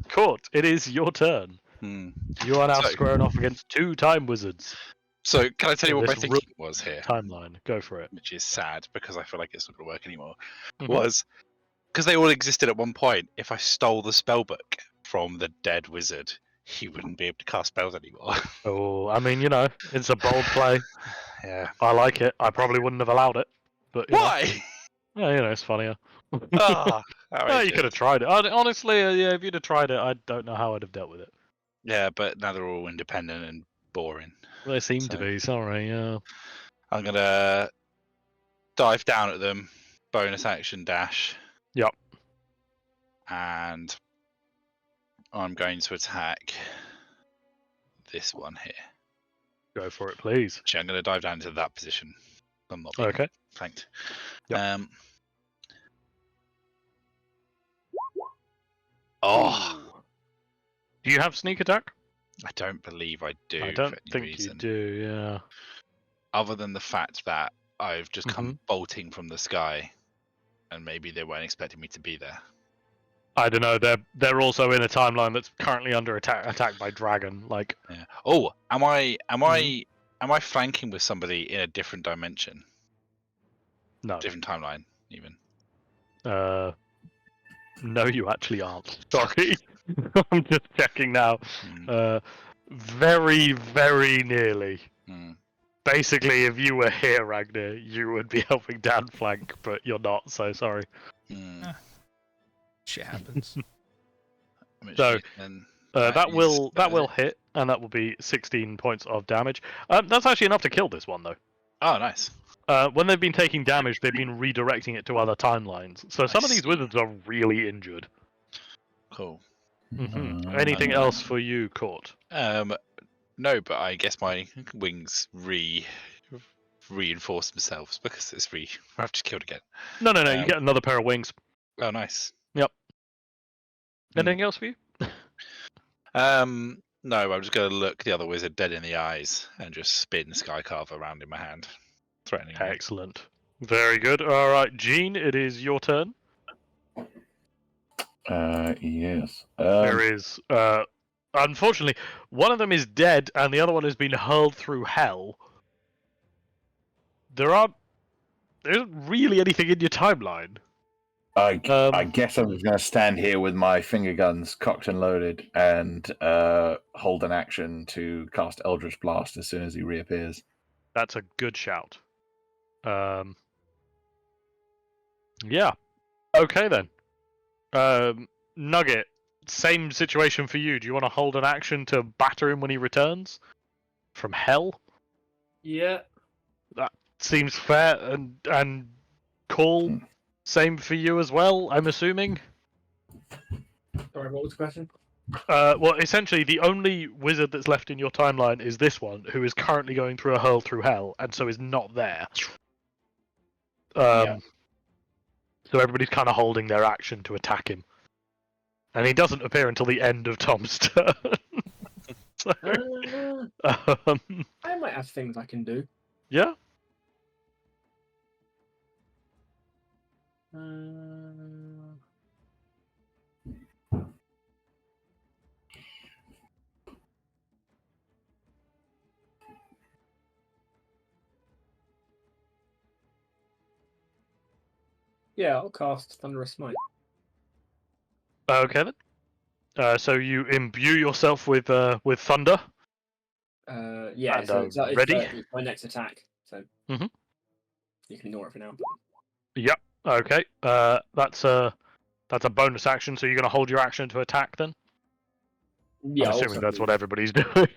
Court, it is your turn. Hmm. You are now So- squaring off against 2 time wizards. So can I tell you what my This thinking was here? Timeline. Go for it. Which is sad because I feel like it's not going to work anymore. Mhm. Was because they all existed at one point. If I stole the spellbook from the dead wizard, he wouldn't be able to cast spells anymore. Oh, I mean, it's a bold play. Yeah. I like it. I probably wouldn't have allowed it. But Why? Yeah, it's funnier. Ah, Oh, you outrageous. could have tried it. Honestly, yeah, if you'd have tried it, I don't know how I'd have dealt with it. Yeah, but now they're all independent and boring. They seem to So- be. Sorry. Yeah. I'm gonna dive down at them, bonus action dash. Yep. And I'm going to attack this one here. Go for it, please. Actually, I'm going to dive down into that position. I'm not being Okay. flanked. Yep. Oh, Do you have sneak attack? I don't believe I do. I don't for any think reason, you do. Yeah. other than the fact that I've just Mm-hmm. come bolting from the sky, and maybe they weren't expecting me to be there. I don't know. They're also in a timeline that's currently under attacked by dragon. Like, Yeah. Oh, am I Mm-hmm. flanking with somebody in a different dimension, no. different timeline, even? No, you actually aren't. Sorry. I'm just checking now. Hmm. Very, very nearly. Hmm. Basically, if you were here, Ragnar, you would be helping Dan flank, but you're not, so sorry. Hmm. Shit happens. In which So, case, then that is will better. hit, and that will be 16 points of damage. That's actually enough to kill this one, though. Oh, nice. When they've been taking damage, they've been redirecting it to other timelines. So I some of these see. wizards are really injured. Cool. Anything else for you, Court? No, but I guess my wings reinforce themselves because it's I've just killed again. No. You get another pair of wings. Oh, nice. Yep. Hmm. Anything else for you? No, I'm just going to look the other wizard dead in the eyes and just spin Skycarver around in my hand, threatening him. Excellent. Very good. All right, Jean, it is your turn. Yes. There is, unfortunately, one of them is dead and the other one has been hurled through hell. There isn't really anything in your timeline. I guess I'm just going to stand here with my finger guns cocked and loaded and hold an action to cast Eldritch Blast as soon as he reappears. That's a good shout. Yeah. Okay then. Nugget, same situation for you. Do you want to hold an action to batter him when he returns from hell? Yeah. Seems fair. And Call, same for you as well, I'm assuming. Sorry, what was the question? Well, essentially, the only wizard that's left in your timeline is this one, who is currently going through a hurl through hell, and so is not there. Yeah. So everybody's kind of holding their action to attack him. And he doesn't appear until the end of Tom's turn. So, I might have things I can do. yeah? Yeah, I'll cast Thunderous Smite. Okay then. So you imbue yourself with thunder. Yeah, And, so it's ready? it's my next attack. So Mhm. you can ignore it for now. Yep. Okay. That's a bonus action. So you're going to hold your action to attack then. Yeah, I'm I'll assuming also that's move. what everybody's doing.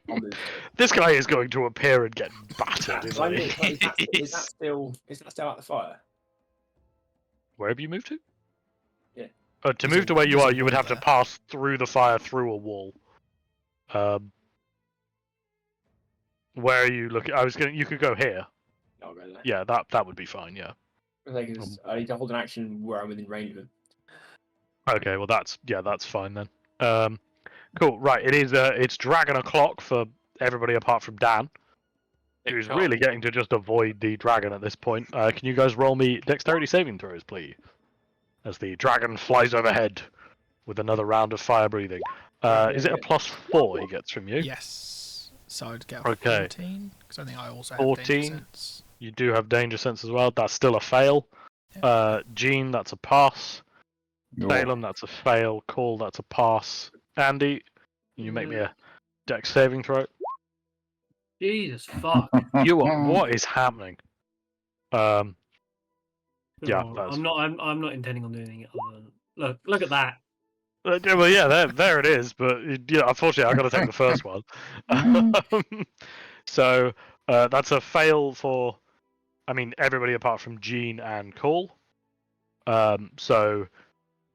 I'll move. This guy is going to appear and get battered. So Isn't he? is that still out the fire? Where have you moved to? Yeah. To There's move a- to where you there's are, a you would wall have to there. pass through the fire through a wall. Where are you looking? You could go here. I'll go there. Yeah, that would be fine. Yeah. I need to hold an action where I'm within range of him. Okay. Well, that's fine then. Cool. Right. It's Dragon O'Clock for everybody apart from Dan, who's Sure. really getting to just avoid the dragon at this point. Can you guys roll me dexterity saving throws, please? As the dragon flies overhead with another round of fire breathing. Is it a +4 he gets from you? Yes. So I'd get a Okay. 14, because I think I also have 14. danger sense. You do have danger sense as well. That's still a fail. Jean, that's a pass. Salem, that's a fail. Call, that's a pass. Andy, can you make me a dex saving throw? Jesus fuck. What is happening? Yeah, Oh, that's- I'm not intending on doing it other than look at that. Well, yeah, there it is. But yeah, unfortunately, I got to take the first one. So that's a fail for, everybody apart from Jean and Call. So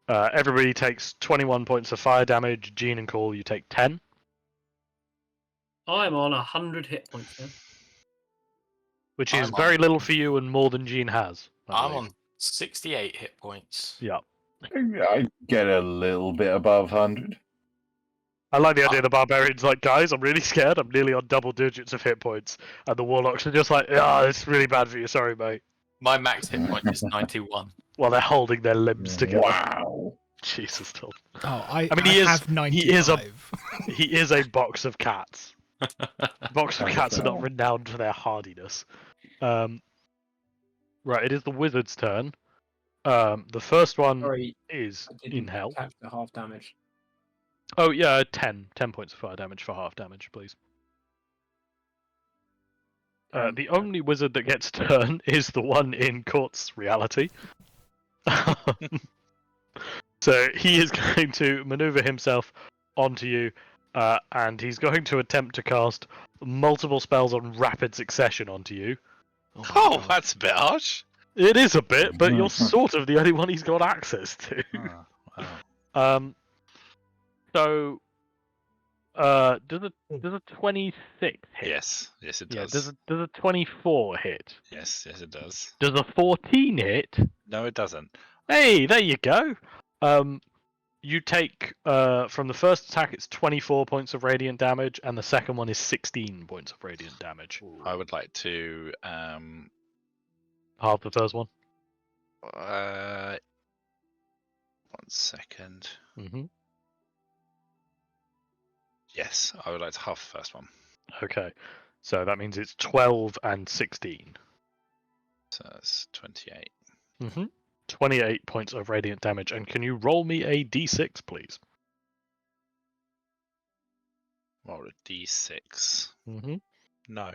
everybody takes 21 points of fire damage. Jean and Call, you take 10. I'm on 100 hit points now. Which is I'm very on- little for you and more than Jean has. I I'm believe. on 68 hit points. Yeah. I get a little bit above 100. I like the idea the barbarian's like, guys, I'm really scared. I'm nearly on double digits of hit points, and the warlocks are just like, it's really bad for you. Sorry, mate. My max hit point is 91. While they're holding their limbs together. Wow. Jesus, Tom. Oh, I mean, I he is- have 95. he is a box of cats. Box of cats are not renowned for their hardiness. Right, it is the wizard's turn. The first one Sorry, is I in didn't hell. catch the half damage. Oh yeah, 10 points of fire damage for half damage, please. The only wizard that gets turn is the one in Court's reality. So he is going to maneuver himself onto you, and he's going to attempt to cast multiple spells on rapid succession onto you. my Oh, God. that's a bit harsh. It is a bit, but you're sort of the only one he's got access to. Oh, wow. So, does a 26 hit? Yes, yes, it Yeah. does. Does a 24 hit? Yes, yes, it does. Does a 14 hit? No, it doesn't. Hey, there you go. You take from the first attack, it's 24 points of radiant damage, and the second one is 16 points of radiant damage. I would like to Half the first one. 1 second. Mm-hmm. Yes, I would like to half the first one. Okay, so that means it's 12 and 16. So that's 28. Mm-hmm. 28 points of radiant damage, and can you roll me a d6, please? Roll a d6. Mm-hmm. No.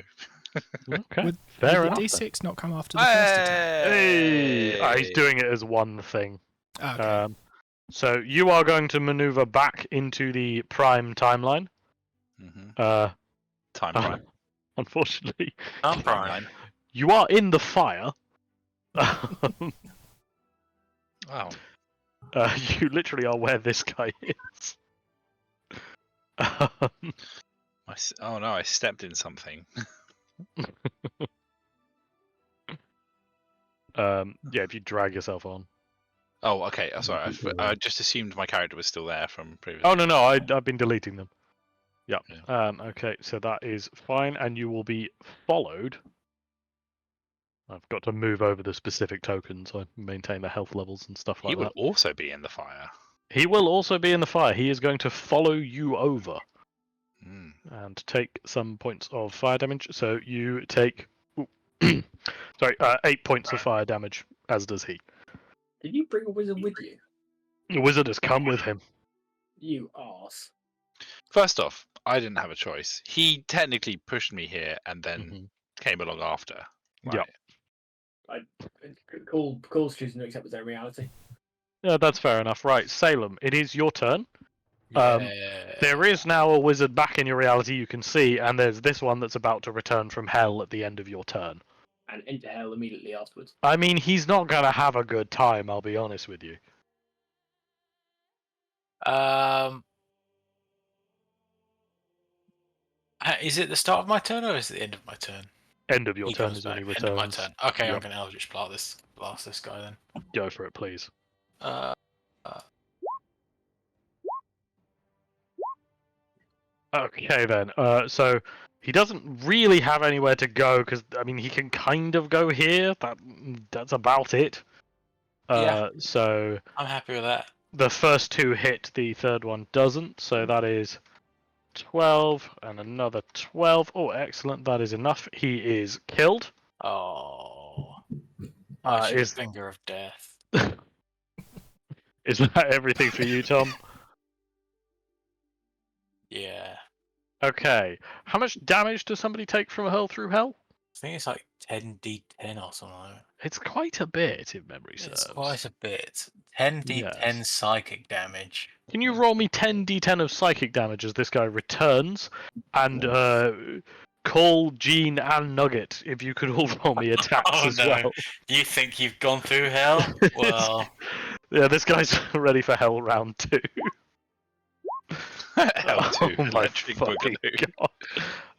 Okay, Would fair the enough. then. D6 not come after the first attack? Hey! He's doing it as one thing. Okay. So you are going to maneuver back into the prime timeline. Mm-hmm. Time prime. Unfortunately, I'm prime. you are in the fire. Wow. You literally are where this guy is. Oh no, I stepped in something. Yeah, if you drag yourself on. Oh, okay. Oh, sorry. I just assumed my character was still there from previous. Oh no, I've been deleting them. Yeah. Yeah. Okay, so that is fine, and you will be followed. I've got to move over the specific tokens. I maintain the health levels and stuff He like would that. also be in the fire. He will also be in the fire. He is going to follow you over Mm. and take some points of fire damage. So you take, sorry, 8 points of fire damage, as does he. Did you bring a wizard with you? The wizard has come with him. You arse. First off, I didn't have a choice. He technically pushed me here and then Mhm. came along after. Yeah. Right. Cool's choosing to accept his own reality. Yeah, that's fair enough. Right, Salem, it is your turn. There is now a wizard back in your reality you can see, and there's this one that's about to return from hell at the end of your turn. And into hell immediately afterwards. I mean, he's not going to have a good time, I'll be honest with you. Is it the start of my turn or is it the end of my turn? End of your He turn comes is when he back. returns. End of my turn. Okay, I'm Yep. going to Eldritch blast this guy then. Go for it, please. Okay then. So he doesn't really have anywhere to go because I mean he can kind of go here. That's about it. Yeah. So I'm happy with that. the first two hit, the third one doesn't. So that is 12 and another 12. Oh, excellent. That is enough. He is killed. Oh. I shoot Is finger of death. is that everything for you, Tom? Yeah. Okay. How much damage does somebody take from a hurl through hell? I think it's like 10d10 or something. It's quite a bit, if memory serves. It's quite a bit. 10d10 Yes. psychic damage. Can you roll me 10d10 of psychic damage as this guy returns? And call Jean and Nugget if you could all roll me attacks Oh, as no. well. You think you've gone through hell? Well, Yeah, this guy's ready for hell round 2. L2, Oh my electric fucking boogaloo. god.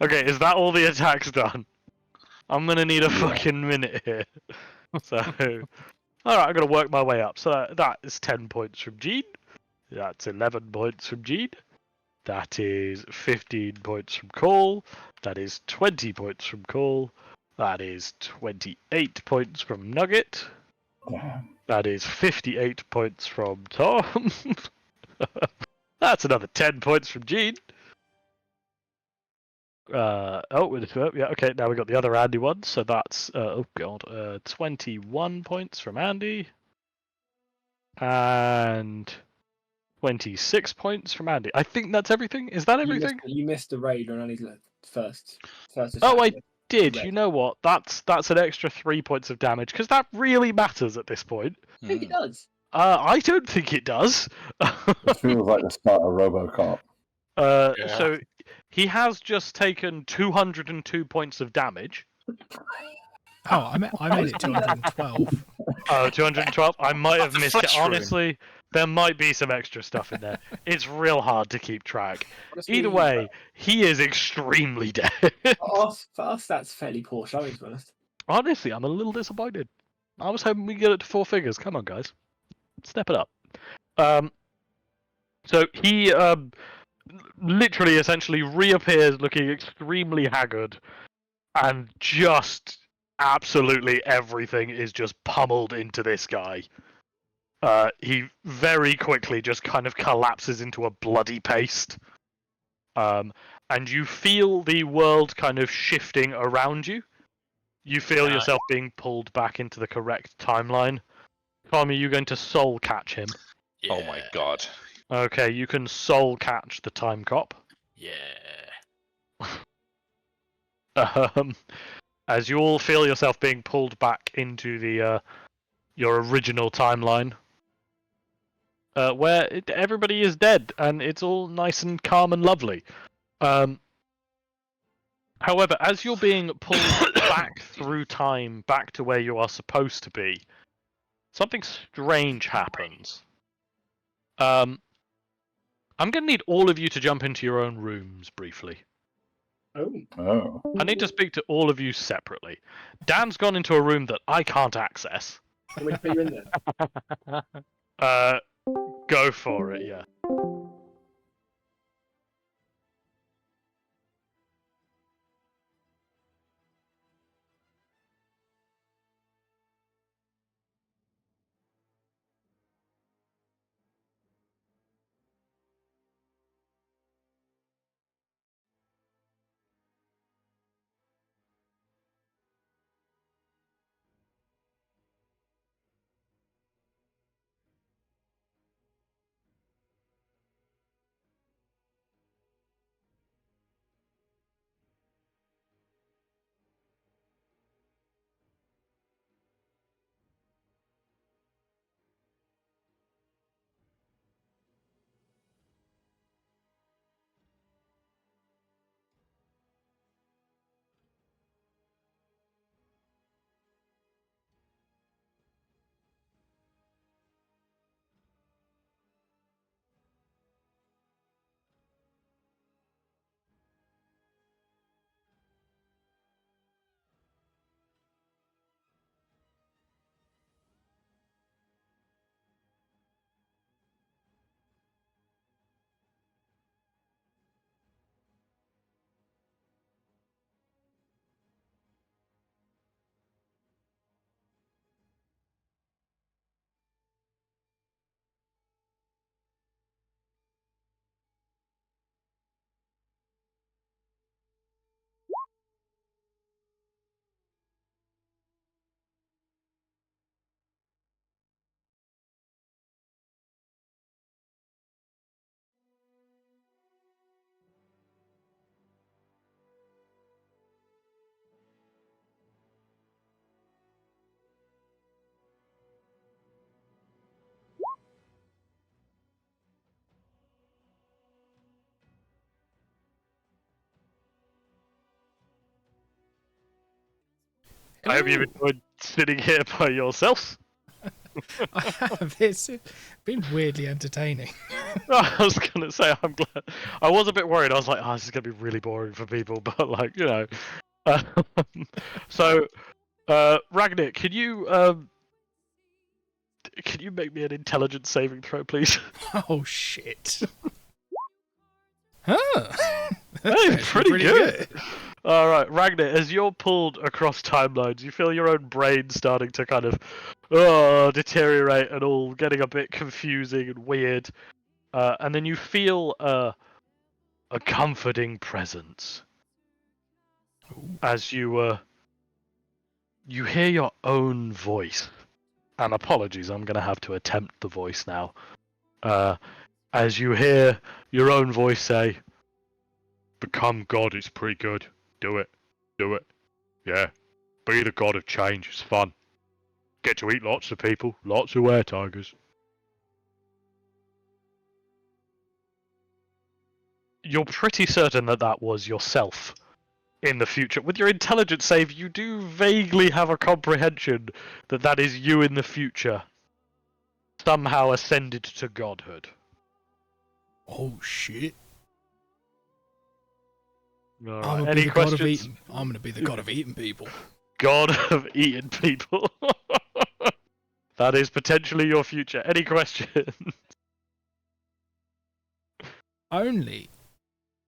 Okay, is that all the attacks done? I'm gonna need a fucking minute here. So, alright, I'm gonna work my way up. So that is 10 points from Jean. That's 11 points from Jean. That is 15 points from Cole. That is 20 points from Cole. That is 28 points from Nugget. That is 58 points from Tom. That's another 10 points from Gene. Yeah, okay, now we got the other Andy one, so that's 21 points from Andy. And 26 points from Andy. I think that's everything. Is that everything? You missed the raid on Andy's first Oh, I attack. did. You know what? That's an extra 3 points of damage, because that really matters at this point. I think it does. I don't think it does. It feels like the start of RoboCop. So he has just taken 202 points of damage. Oh, I made it 212. Oh, 212? I might have That's a missed it. flesh wound. Honestly, there might be some extra stuff in there. It's real hard to keep track. Honestly, Either way, he is extremely dead. for us, that's fairly poor showing, to be honest. Honestly, I'm a little disappointed. I was hoping we'd get it to 4 figures. Come on, guys. Step it up. So he literally essentially reappears looking extremely haggard, and just absolutely everything is just pummeled into this guy. He very quickly just kind of collapses into a bloody paste. And you feel the world kind of shifting around you. You feel yourself being pulled back into the correct timeline. Tom, are you going to soul catch him? Yeah. Oh my god. Okay, you can soul catch the time cop. Yeah. As you all feel yourself being pulled back into the your original timeline, where everybody is dead and it's all nice and calm and lovely. However, as you're being pulled back through time, back to where you are supposed to be, something strange happens. I'm going to need all of you to jump into your own rooms briefly. Oh. Oh. I need to speak to all of you separately. Dan's gone into a room that I can't access. Can we put you in there? Go for it, yeah. I hope you've enjoyed sitting here by yourselves. I have. It's been weirdly entertaining. I was gonna say, I'm glad. I was a bit worried. I was like, "Oh, this is gonna be really boring for people," but like, you know. So, Ragnar, can you make me an intelligence saving throw, please? Oh shit. Huh. Hey, That's pretty good. All right, Ragnar, as you're pulled across timelines, you feel your own brain starting to kind of deteriorate and all getting a bit confusing and weird. And then you feel a comforting presence as you hear your own voice. And apologies, I'm going to have to attempt the voice now. As you hear your own voice say, "Become God, it's pretty good. Do it. Do it. Yeah. Be the god of change, it's fun. Get to eat lots of people, lots of were tigers." You're pretty certain that that was yourself in the future. With your intelligence save, you do vaguely have a comprehension that that is you in the future, somehow ascended to godhood. Oh shit! All right. I'm gonna Any be the god of questions? eating. I'm gonna be the god of eating people. God of eating people. That is potentially your future. Any questions? Only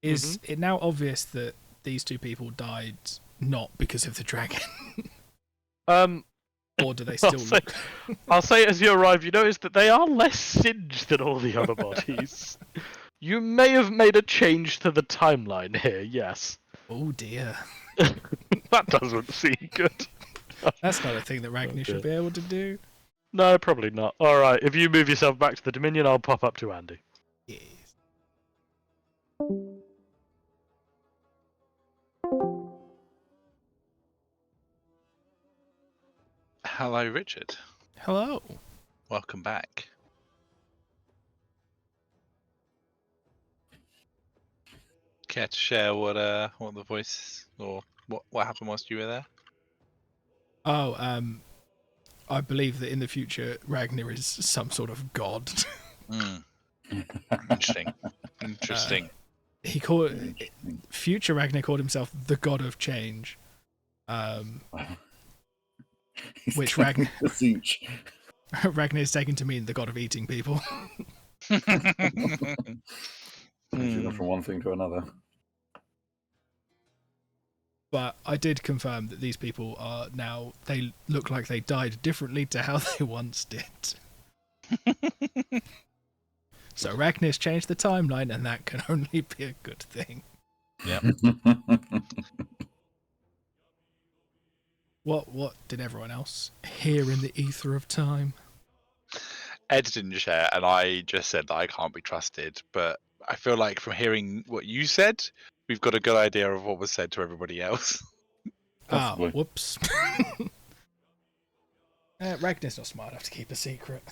is it now obvious that these two people died not because of the dragon, or do they still look? I'll say as you arrive, you notice that they are less singed than all the other bodies. You may have made a change to the timeline here, yes. Oh dear. That doesn't seem good. That's not a thing that Ragnar should be able to do. No, probably not. Alright, if you move yourself back to the Dominion, I'll pop up to Andy. Yes. Hello, Richard. Hello. Welcome back. Care to share what the voice or what happened whilst you were there? Oh, I believe that in the future Ragnar is some sort of god. Interesting. Interesting. He called future Ragnar called himself the god of change. Which Ragnar Ragnar is taken to mean the god of eating people. From one thing to another. But I did confirm that these people are now, they look like they died differently to how they once did. So Ragnar's changed the timeline, and that can only be a good thing. Yeah. What did everyone else hear in the ether of time? Ed didn't share, and I just said that I can't be trusted. But I feel like from hearing what you said, we've got a good idea of what was said to everybody else. Possibly. Whoops. Ragnar's not smart enough to keep a secret.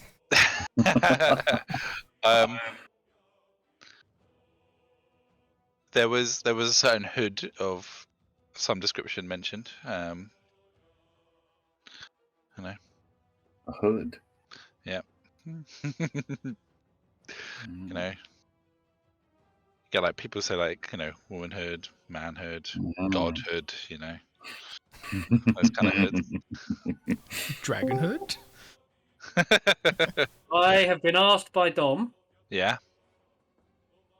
There was a certain hood of some description mentioned. You know. A hood. Yeah. You know. Yeah, like people say, like, you know, womanhood, manhood, godhood. You know, those kind of hoods. Dragonhood. I have been asked by Dom Yeah.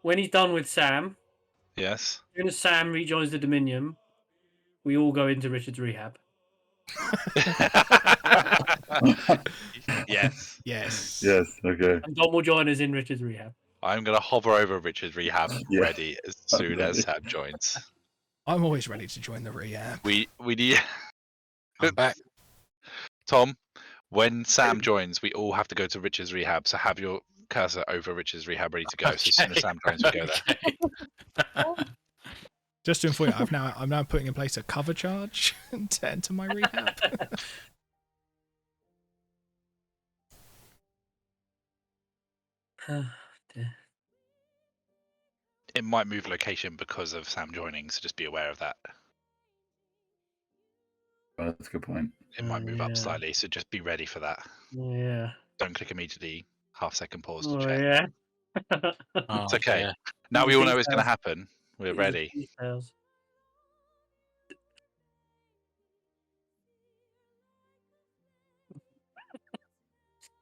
when he's done with Sam. Yes. As soon as Sam rejoins the Dominion, we all go into Richard's rehab. Yes. Yes. Yes. Okay. And Dom will join us in Richard's rehab. I'm gonna hover over Richard's rehab Yeah. ready as soon as ready. Sam joins. I'm always ready to join the rehab. We need I'm back. Tom. When Sam joins, we all have to go to Richard's rehab. So have your cursor over Richard's rehab ready to go. So as soon as Sam joins, we go there. Just to inform you, I'm now putting in place a cover charge to enter my rehab. It might move location because of Sam joining, so just be aware of that. Oh, that's a good point. It might move up yeah. slightly, so just be ready for that. Yeah. Don't click immediately. Half-second pause to Oh, check. yeah. Oh, It's okay. dear. Now we all know it's going to Details. happen. We're ready. Details.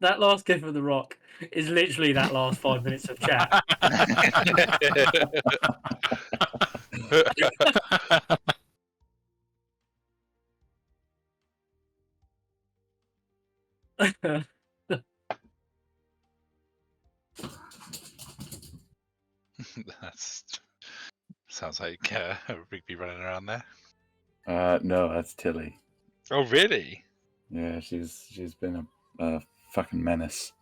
That last gif of The Rock is literally that last 5 minutes of chat. That's sounds like Rigby running around there. No, that's Tilly. Oh, really? Yeah, she's been a fucking menace.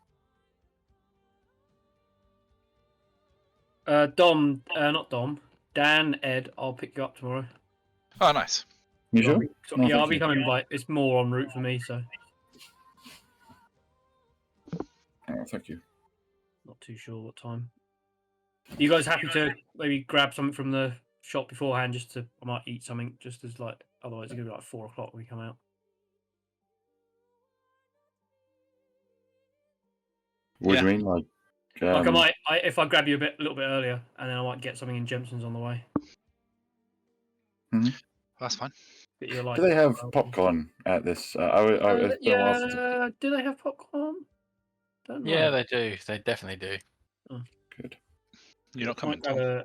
Dom, not Dom. Dan, Ed, I'll pick you up tomorrow. Oh, nice. You sure? No, Yeah, I'll thank be you. coming by. It's more en route for me, so Oh, thank you. not too sure what time. Are you guys happy to maybe grab something from the shop beforehand? I might eat something just as like. Otherwise, it's gonna be like 4 o'clock when we come out. What Yeah. do you mean, like? Like I might, if I grab you a little bit earlier, and then I might get something in Jemson's on the way. That's fine. That you're like, Do they have popcorn at this? It's been a while since yeah. Do they have popcorn? Don't know. Yeah, they do. They definitely do. Good. You're not coming, Might, Tom.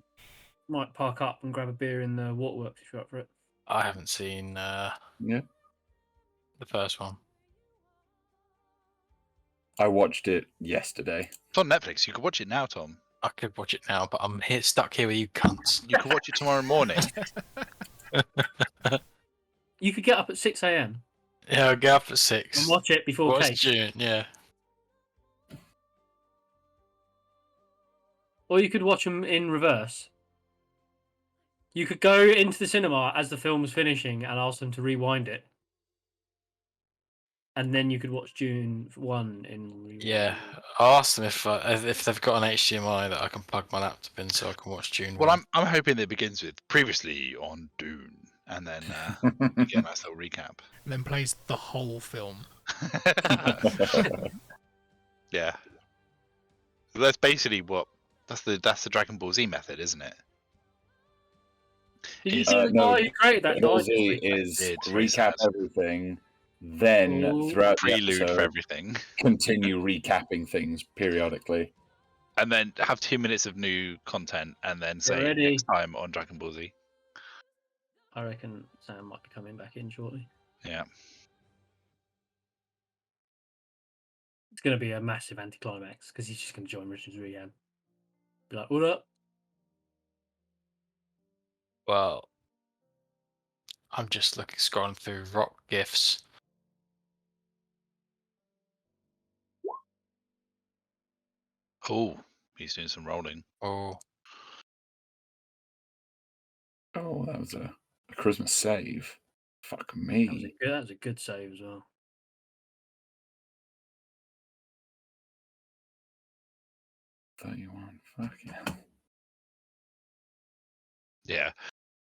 might park up and grab a beer in the Waterworks if you're up for it. I haven't seen Yeah. the first one. I watched it yesterday. It's on Netflix. You could watch it now, Tom. I could watch it now, but I'm stuck here with you cunts. You could watch it tomorrow morning. You could get up at 6 a.m. Yeah, I'll get up at 6. and watch it before What's Kate. June? Yeah. Or you could watch them in reverse. You could go into the cinema as the film's finishing and ask them to rewind it. And then you could watch June 1 in. Yeah, I'll ask them if they've got an HDMI that I can plug my laptop in so I can watch June. Well, 1. I'm hoping that it begins with previously on Dune, and then we get a nice little recap. And then plays the whole film. Yeah, that's basically that's the Dragon Ball Z method, isn't it? Did you Is- see the no, guy who created that? Ball died Z this week? is Did, recap yes. everything, then Ooh. throughout the Prelude for episode, everything, continue recapping things periodically. and then have 2 minutes of new content, and then say ready. next time on Dragon Ball Z. I reckon Sam might be coming back in shortly. Yeah. It's going to be a massive anticlimax because he's just going to join Richard's rehab. Be like, what up? Well, I'm just scrolling through rock gifs. Oh, he's doing some rolling. Oh, Oh, that was a Christmas save. Fuck That was, me. that was a good save as well. $31. Fuck yeah. Yeah,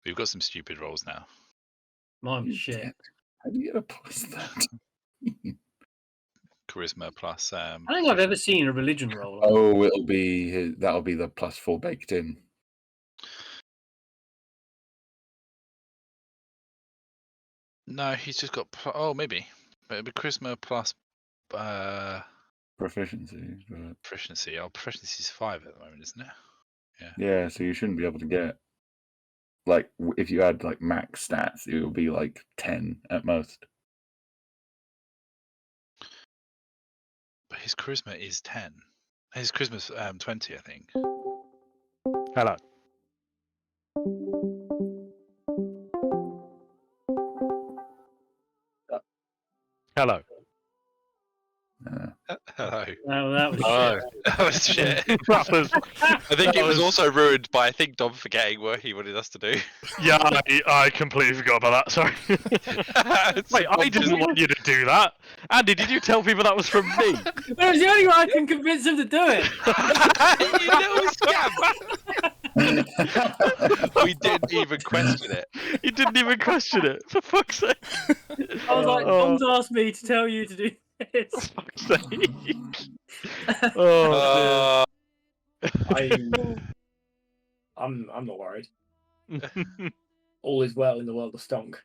we've got some stupid rolls now. Mine was You shit. dick. How do you get a plus that? Charisma plus. I don't think I've ever seen a religion roll. Oh, that'll be the +4 baked in. No, he's just got. Oh, maybe. But it'd be charisma plus Proficiency. But proficiency. Oh, proficiency's 5 at the moment, isn't it? yeah, so you shouldn't be able to get like if you had like max stats, it would be like 10 at most. But his charisma is 10. His charisma's 20, I think. Hello. Hello. Hello. Oh, that was Oh. shit. That was shit. That was, I think it was also ruined by Dom forgetting what he wanted us to do. yeah, I completely forgot about that. Sorry. Wait, I didn't want you to do that. Andy, did you tell people that was from me? That was the only way I can convince him to do it. You little scam! We didn't even question it. You didn't even question it. For fuck's sake. I was like, Oh. Dom's asked me to tell you to do this. For fuck's sake. Oh, I'm not worried. dear. All is well in the world of Stonk.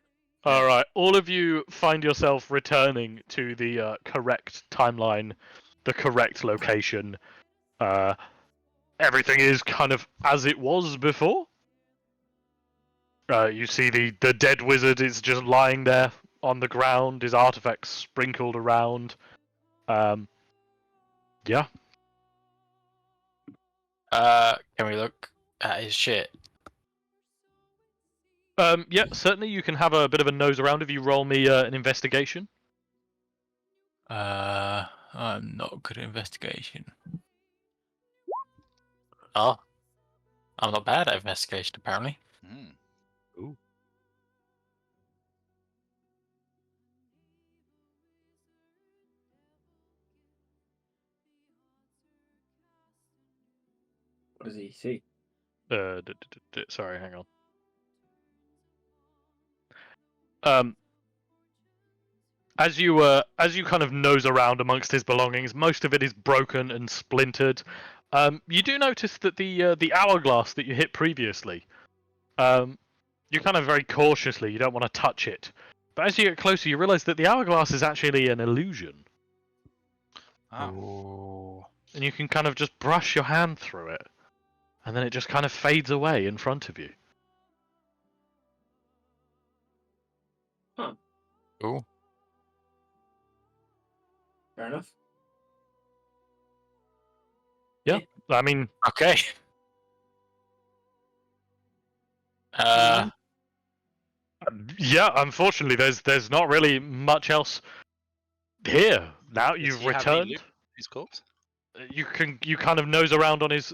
All right, all of you find yourself returning to the correct timeline the correct location. Everything is kind of as it was before. You see the dead wizard is just lying there on the ground, his artifacts sprinkled around. Yeah. Can we look at his shit? Yeah, certainly you can have a bit of a nose around if you roll me an investigation. I'm not good at investigation. Oh, I'm not bad at investigation apparently. Mm. What does he see? Sorry, hang on. As you kind of nose around amongst his belongings, most of it is broken and splintered. You do notice that the hourglass that you hit previously, you kind of very cautiously, you don't want to touch it. But as you get closer, you realize that the hourglass is actually an illusion. Oh. And you can kind of just brush your hand through it, and then it just kind of fades away in front of you. Cool. Fair enough. Yeah, I mean, Okay. yeah. Unfortunately, there's not really much else here. Now Does you've he have any returned. loot? His corpse? You kind of nose around on his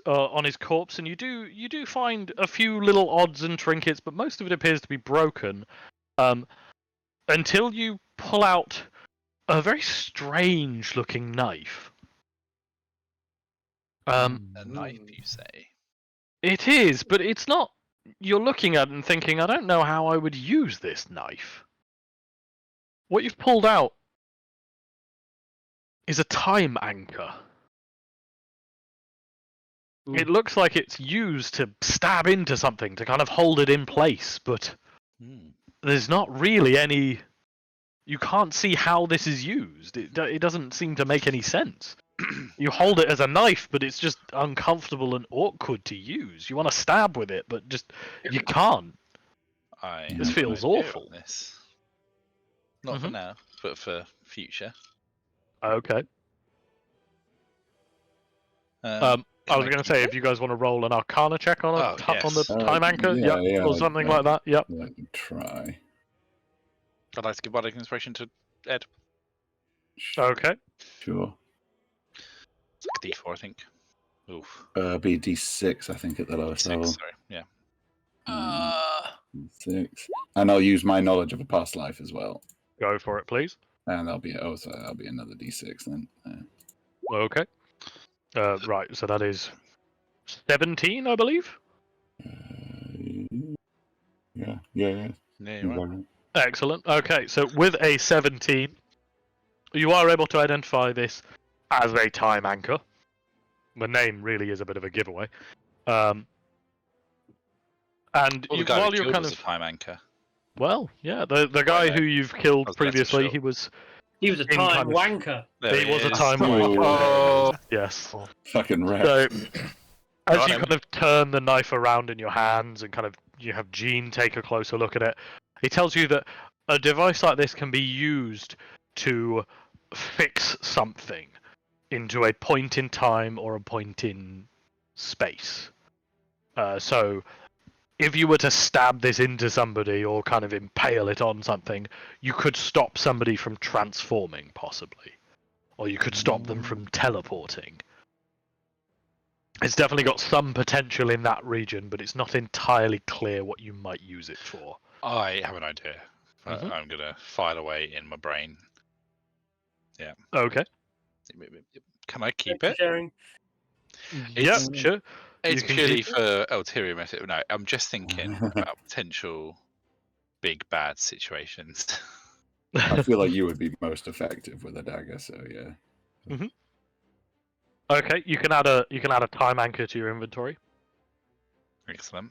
corpse, and you do find a few little odds and trinkets, but most of it appears to be broken. Until you pull out a very strange looking knife. A knife, you say? It is, but it's not. You're looking at it and thinking, I don't know how I would use this knife. What you've pulled out is a time anchor. It looks like it's used to stab into something, to kind of hold it in place, but there's not really any... You can't see how this is used. It doesn't seem to make any sense. You hold it as a knife, but it's just uncomfortable and awkward to use. You want to stab with it, but just you can't. This feels awful. This. Not for now, but for future. Okay. I was going to say, if you guys want to roll an Arcana check on on the time anchor, or something like that. Yep. Let me try. I'd like to give Bardic Inspiration to Ed. Okay. Sure. It's like a D4, I think. Oof. Be D6, I think, at the lowest level. Sorry, yeah. D6. And I'll use my knowledge of a past life as well. Go for it, please. And that'll be another D6 then. Okay. Right, so that is 17, I believe. Yeah. Yeah, you're right. Excellent. Okay, so with a 17, you are able to identify this as a time anchor. The name really is a bit of a giveaway. And while you're kind of a time anchor. Well, yeah, the guy who you've killed previously, he was a time wanker. He was a time wanker. Yes. Fucking right. So, as you kind of turn the knife around in your hands and kind of you have Gene take a closer look at it, he tells you that a device like this can be used to fix something into a point in time or a point in space. So, if you were to stab this into somebody or kind of impale it on something, you could stop somebody from transforming, possibly. Or you could stop them from teleporting. It's definitely got some potential in that region, but it's not entirely clear what you might use it for. I have an idea. I'm going to file away in my brain. Yeah. Okay. Can I keep it? Sharing. Yeah, sure. It's purely for ulterior motive. No, I'm just thinking about potential big bad situations. I feel like you would be most effective with a dagger, so yeah. Okay, you can add a time anchor to your inventory. Excellent.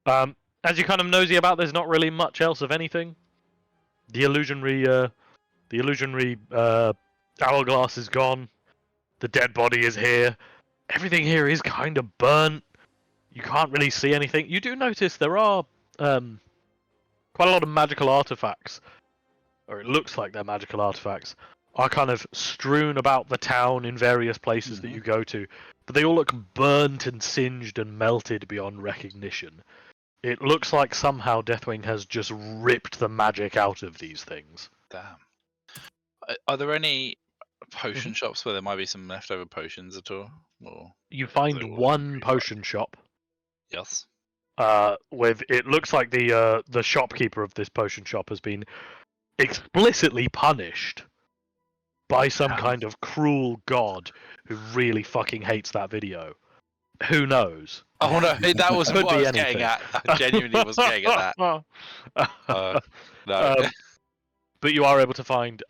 As you kind of nosy about, there's not really much else of anything. The illusionary Hourglass is gone. The dead body is here. Everything here is kind of burnt. You can't really see anything. You do notice there are quite a lot of magical artifacts, or it looks like they're magical artifacts, are kind of strewn about the town in various places that you go to, but they all look burnt and singed and melted beyond recognition. It looks like somehow Deathwing has just ripped the magic out of these things. Damn. Are there any potion shops where there might be some leftover potions at all? Or You find one potion shop. yes. With it looks like the shopkeeper of this potion shop has been explicitly punished by some kind of cruel god who really fucking hates that video. Who knows? Oh no, that was Could what I be was getting at. I genuinely was getting at that. No. But you are able to find,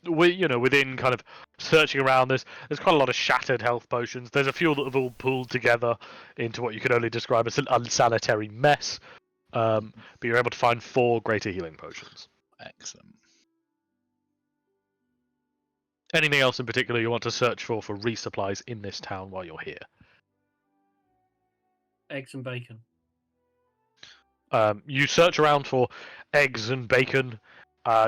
within kind of searching around, there's quite a lot of shattered health potions. There's a few that have all pulled together into what you could only describe as an unsanitary mess. But you're able to find 4 greater healing potions. Excellent. Anything else in particular you want to search for resupplies in this town while you're here? Eggs and bacon. You search around for eggs and bacon.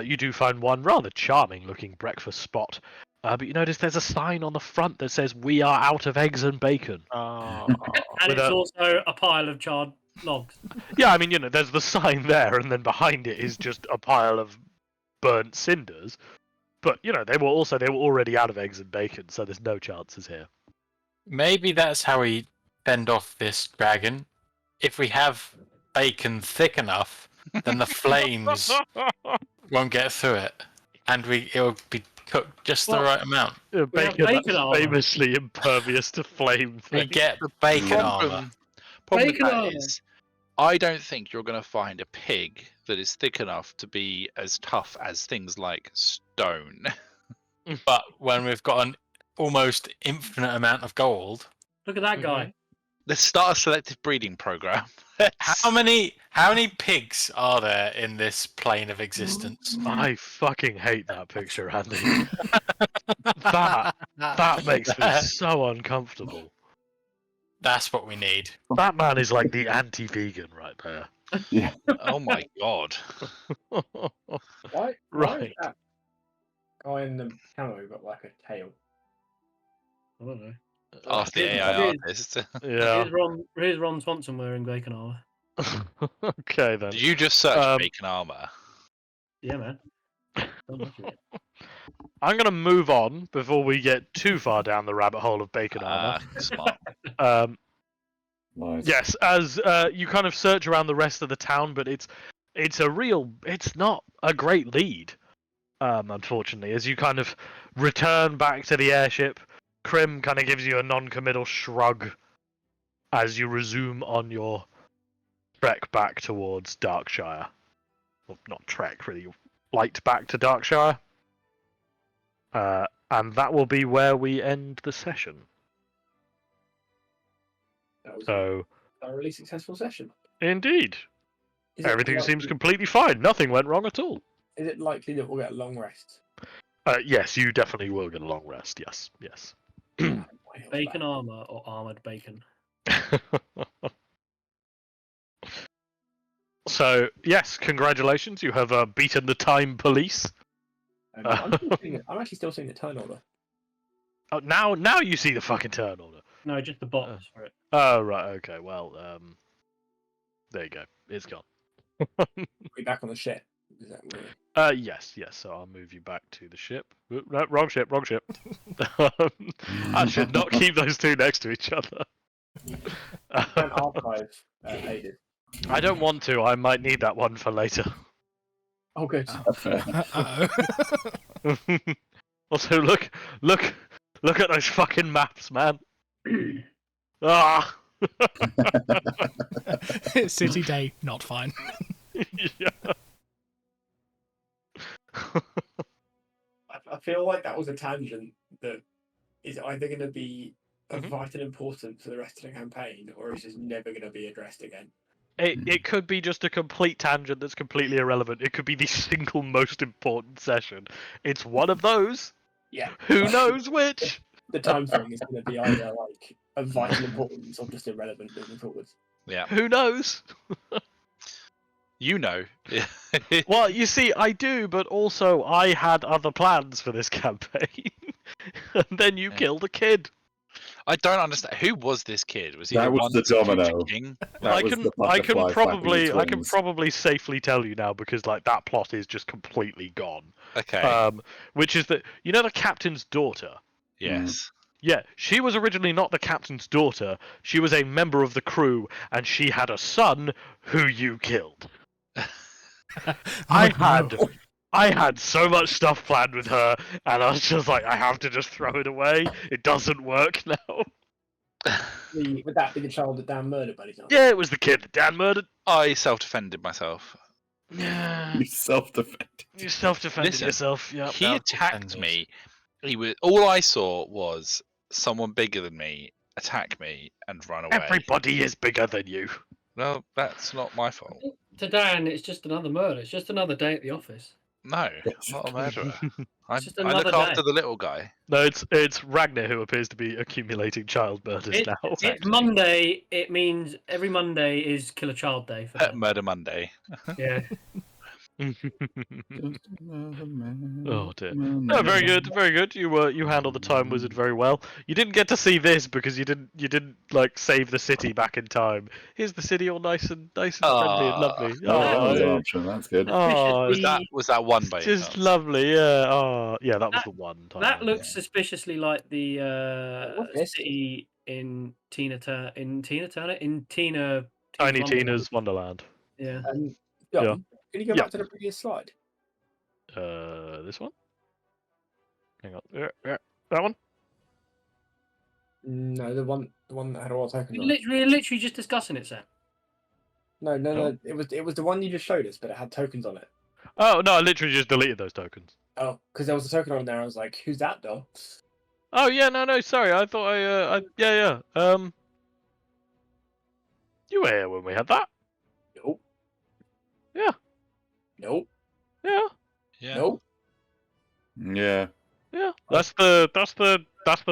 You do find one rather charming looking breakfast spot. But you notice there's a sign on the front that says, "We are out of eggs and bacon." And With it's a- also a pile of charred logs. Yeah, I mean, there's the sign there, and then behind it is just a pile of burnt cinders. But, they were already out of eggs and bacon, so there's no chances here. Maybe that's how we fend off this dragon. If we have bacon thick enough, then the flames won't get through it, and it'll be cooked just the right amount. Bacon, bacon armor. famously impervious to flame. We things. get bacon armor. Problem Bacon with that armor. is, I don't think you're going to find a pig that is thick enough to be as tough as things like stone. But when we've got an almost infinite amount of gold, Look at that guy. Let's start a selective breeding program. how many pigs are there in this plane of existence? I fucking hate that picture, Andy. that makes me so uncomfortable. That's what we need. That man is like the anti-vegan right there. Yeah. Oh my god. Why Right. is that guy in the camo got like a tail? I don't know. Ask the Here's- AI here's- artist. Yeah. Here's Ron Swanson wearing bacon armor. Okay then. Did you just search Um, bacon armor? Yeah, man. Don't look at it. I'm gonna move on before we get too far down the rabbit hole of bacon armor. Smart. Nice. Yes, as you kind of search around the rest of the town, but it's not a great lead, unfortunately. As you kind of return back to the airship, Krim kind of gives you a non-committal shrug as you resume on your trek back towards Darkshire. Well, not trek, really, flight back to Darkshire. And that will be where we end the session. That was So, a thoroughly successful session. indeed. Is it Everything seems likely- completely fine. Nothing went wrong at all. Is it likely that we'll get a long rest? Yes, you definitely will get a long rest. Yes, yes. Bacon armor or armored bacon? So, yes, congratulations. You have beaten the time police. I'm actually still seeing the turn order. Oh, now you see the fucking turn order. No, just the box for it. Oh, right. Okay. Well, there you go. It's gone. We're back on the ship. Is that weird? Yes. So I'll move you back to the ship. Oop, no, wrong ship. I should not keep those two next to each other. An archive aided. I don't want to. I might need that one for later. Oh, good. Fair. Uh-oh. Also, look at those fucking maps, man. Ah. City day, not fine. Yeah. I feel like that was a tangent that is either going to be of Mhm. vital importance for the rest of the campaign, or is just never going to be addressed again. It could be just a complete tangent that's completely irrelevant. It could be the single most important session. It's one of those, Yeah. Who knows which? The time frame is going to be either like of vital importance or just irrelevant moving forward. Yeah, Who knows? you know. Well, you see, I do, but also I had other plans for this campaign. And then you Yeah. killed a kid. I don't understand. Who was this kid? Was he That the was one the that's the future domino. king? That I was can the I can butterfly probably flapping I can its probably safely tell you now because like that plot is just completely gone. Okay. Which is that you know the captain's daughter. Yes. Yeah, she was originally not the captain's daughter. She was a member of the crew, and she had a son who you killed. I had so much stuff planned with her, and I was just like, I have to just throw it away. It doesn't work now. Would that be the child that Dan murdered, buddy? Yeah, it was the kid that Dan murdered. I self-defended myself. Yeah, You self-defended. you self-defended Listen, yourself. Yeah. He attacked Self-defended. me. He was all I saw was someone bigger than me attack me and run away. Everybody is bigger than you. Well, that's not my fault. To Dan, it's just another murder. It's just another day at the office. No, I'm not a murderer. I just look another after day. the little guy. No, it's Ragnar who appears to be accumulating child murders now. It's Monday. It means every Monday is Kill a Child Day for Dan. Murder Monday. Yeah. Oh dear. No, very good, very good. You handled the time wizard very well. You didn't get to see this because you didn't like save the city back in time. Here's the city all nice and friendly and lovely. Oh, that was an Oh, option. That's good. oh, Was that one by just chance? lovely. Yeah. Oh, yeah. That was the one time. That looks suspiciously like the What's this? city in Tina Turner. Tiny Wonderland. Tina's Wonderland. Yeah. John, Yeah. can you go Yeah. back to the previous slide? This one. Hang on. Yeah, that one. No, the one that had all the tokens on it. We're literally just discussing it, Sam. No. Oh. It was the one you just showed us, but it had tokens on it. Oh no, I literally just deleted those tokens. Oh, because there was a token on there. I was like, "Who's that, though?" Oh yeah, no, sorry. I thought yeah. You were here when we had that. Nope. Yeah. Nope. Yeah. Yeah. Nope. Yeah. Yeah. That's the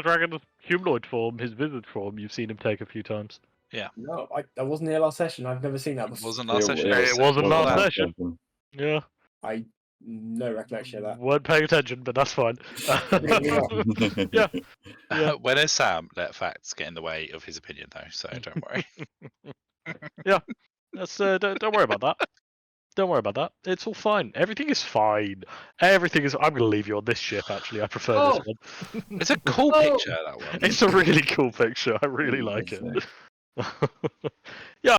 dragon's humanoid form, his wizard form. You've seen him take a few times. No, I wasn't here last session. I've never seen that before. Wasn't last session. It wasn't last Well, session. Yeah. I no recollection of that. Weren't paying attention, but that's fine. Yeah. Yeah. When has Sam let facts get in the way of his opinion, though? So don't worry. That's don't worry about that. Don't worry about that. It's all fine. Everything is fine. Everything is. I'm going to leave you on this ship. Actually, I prefer this one. It's a cool Oh. picture, that one. It's a really cool picture. I really like it. Yeah.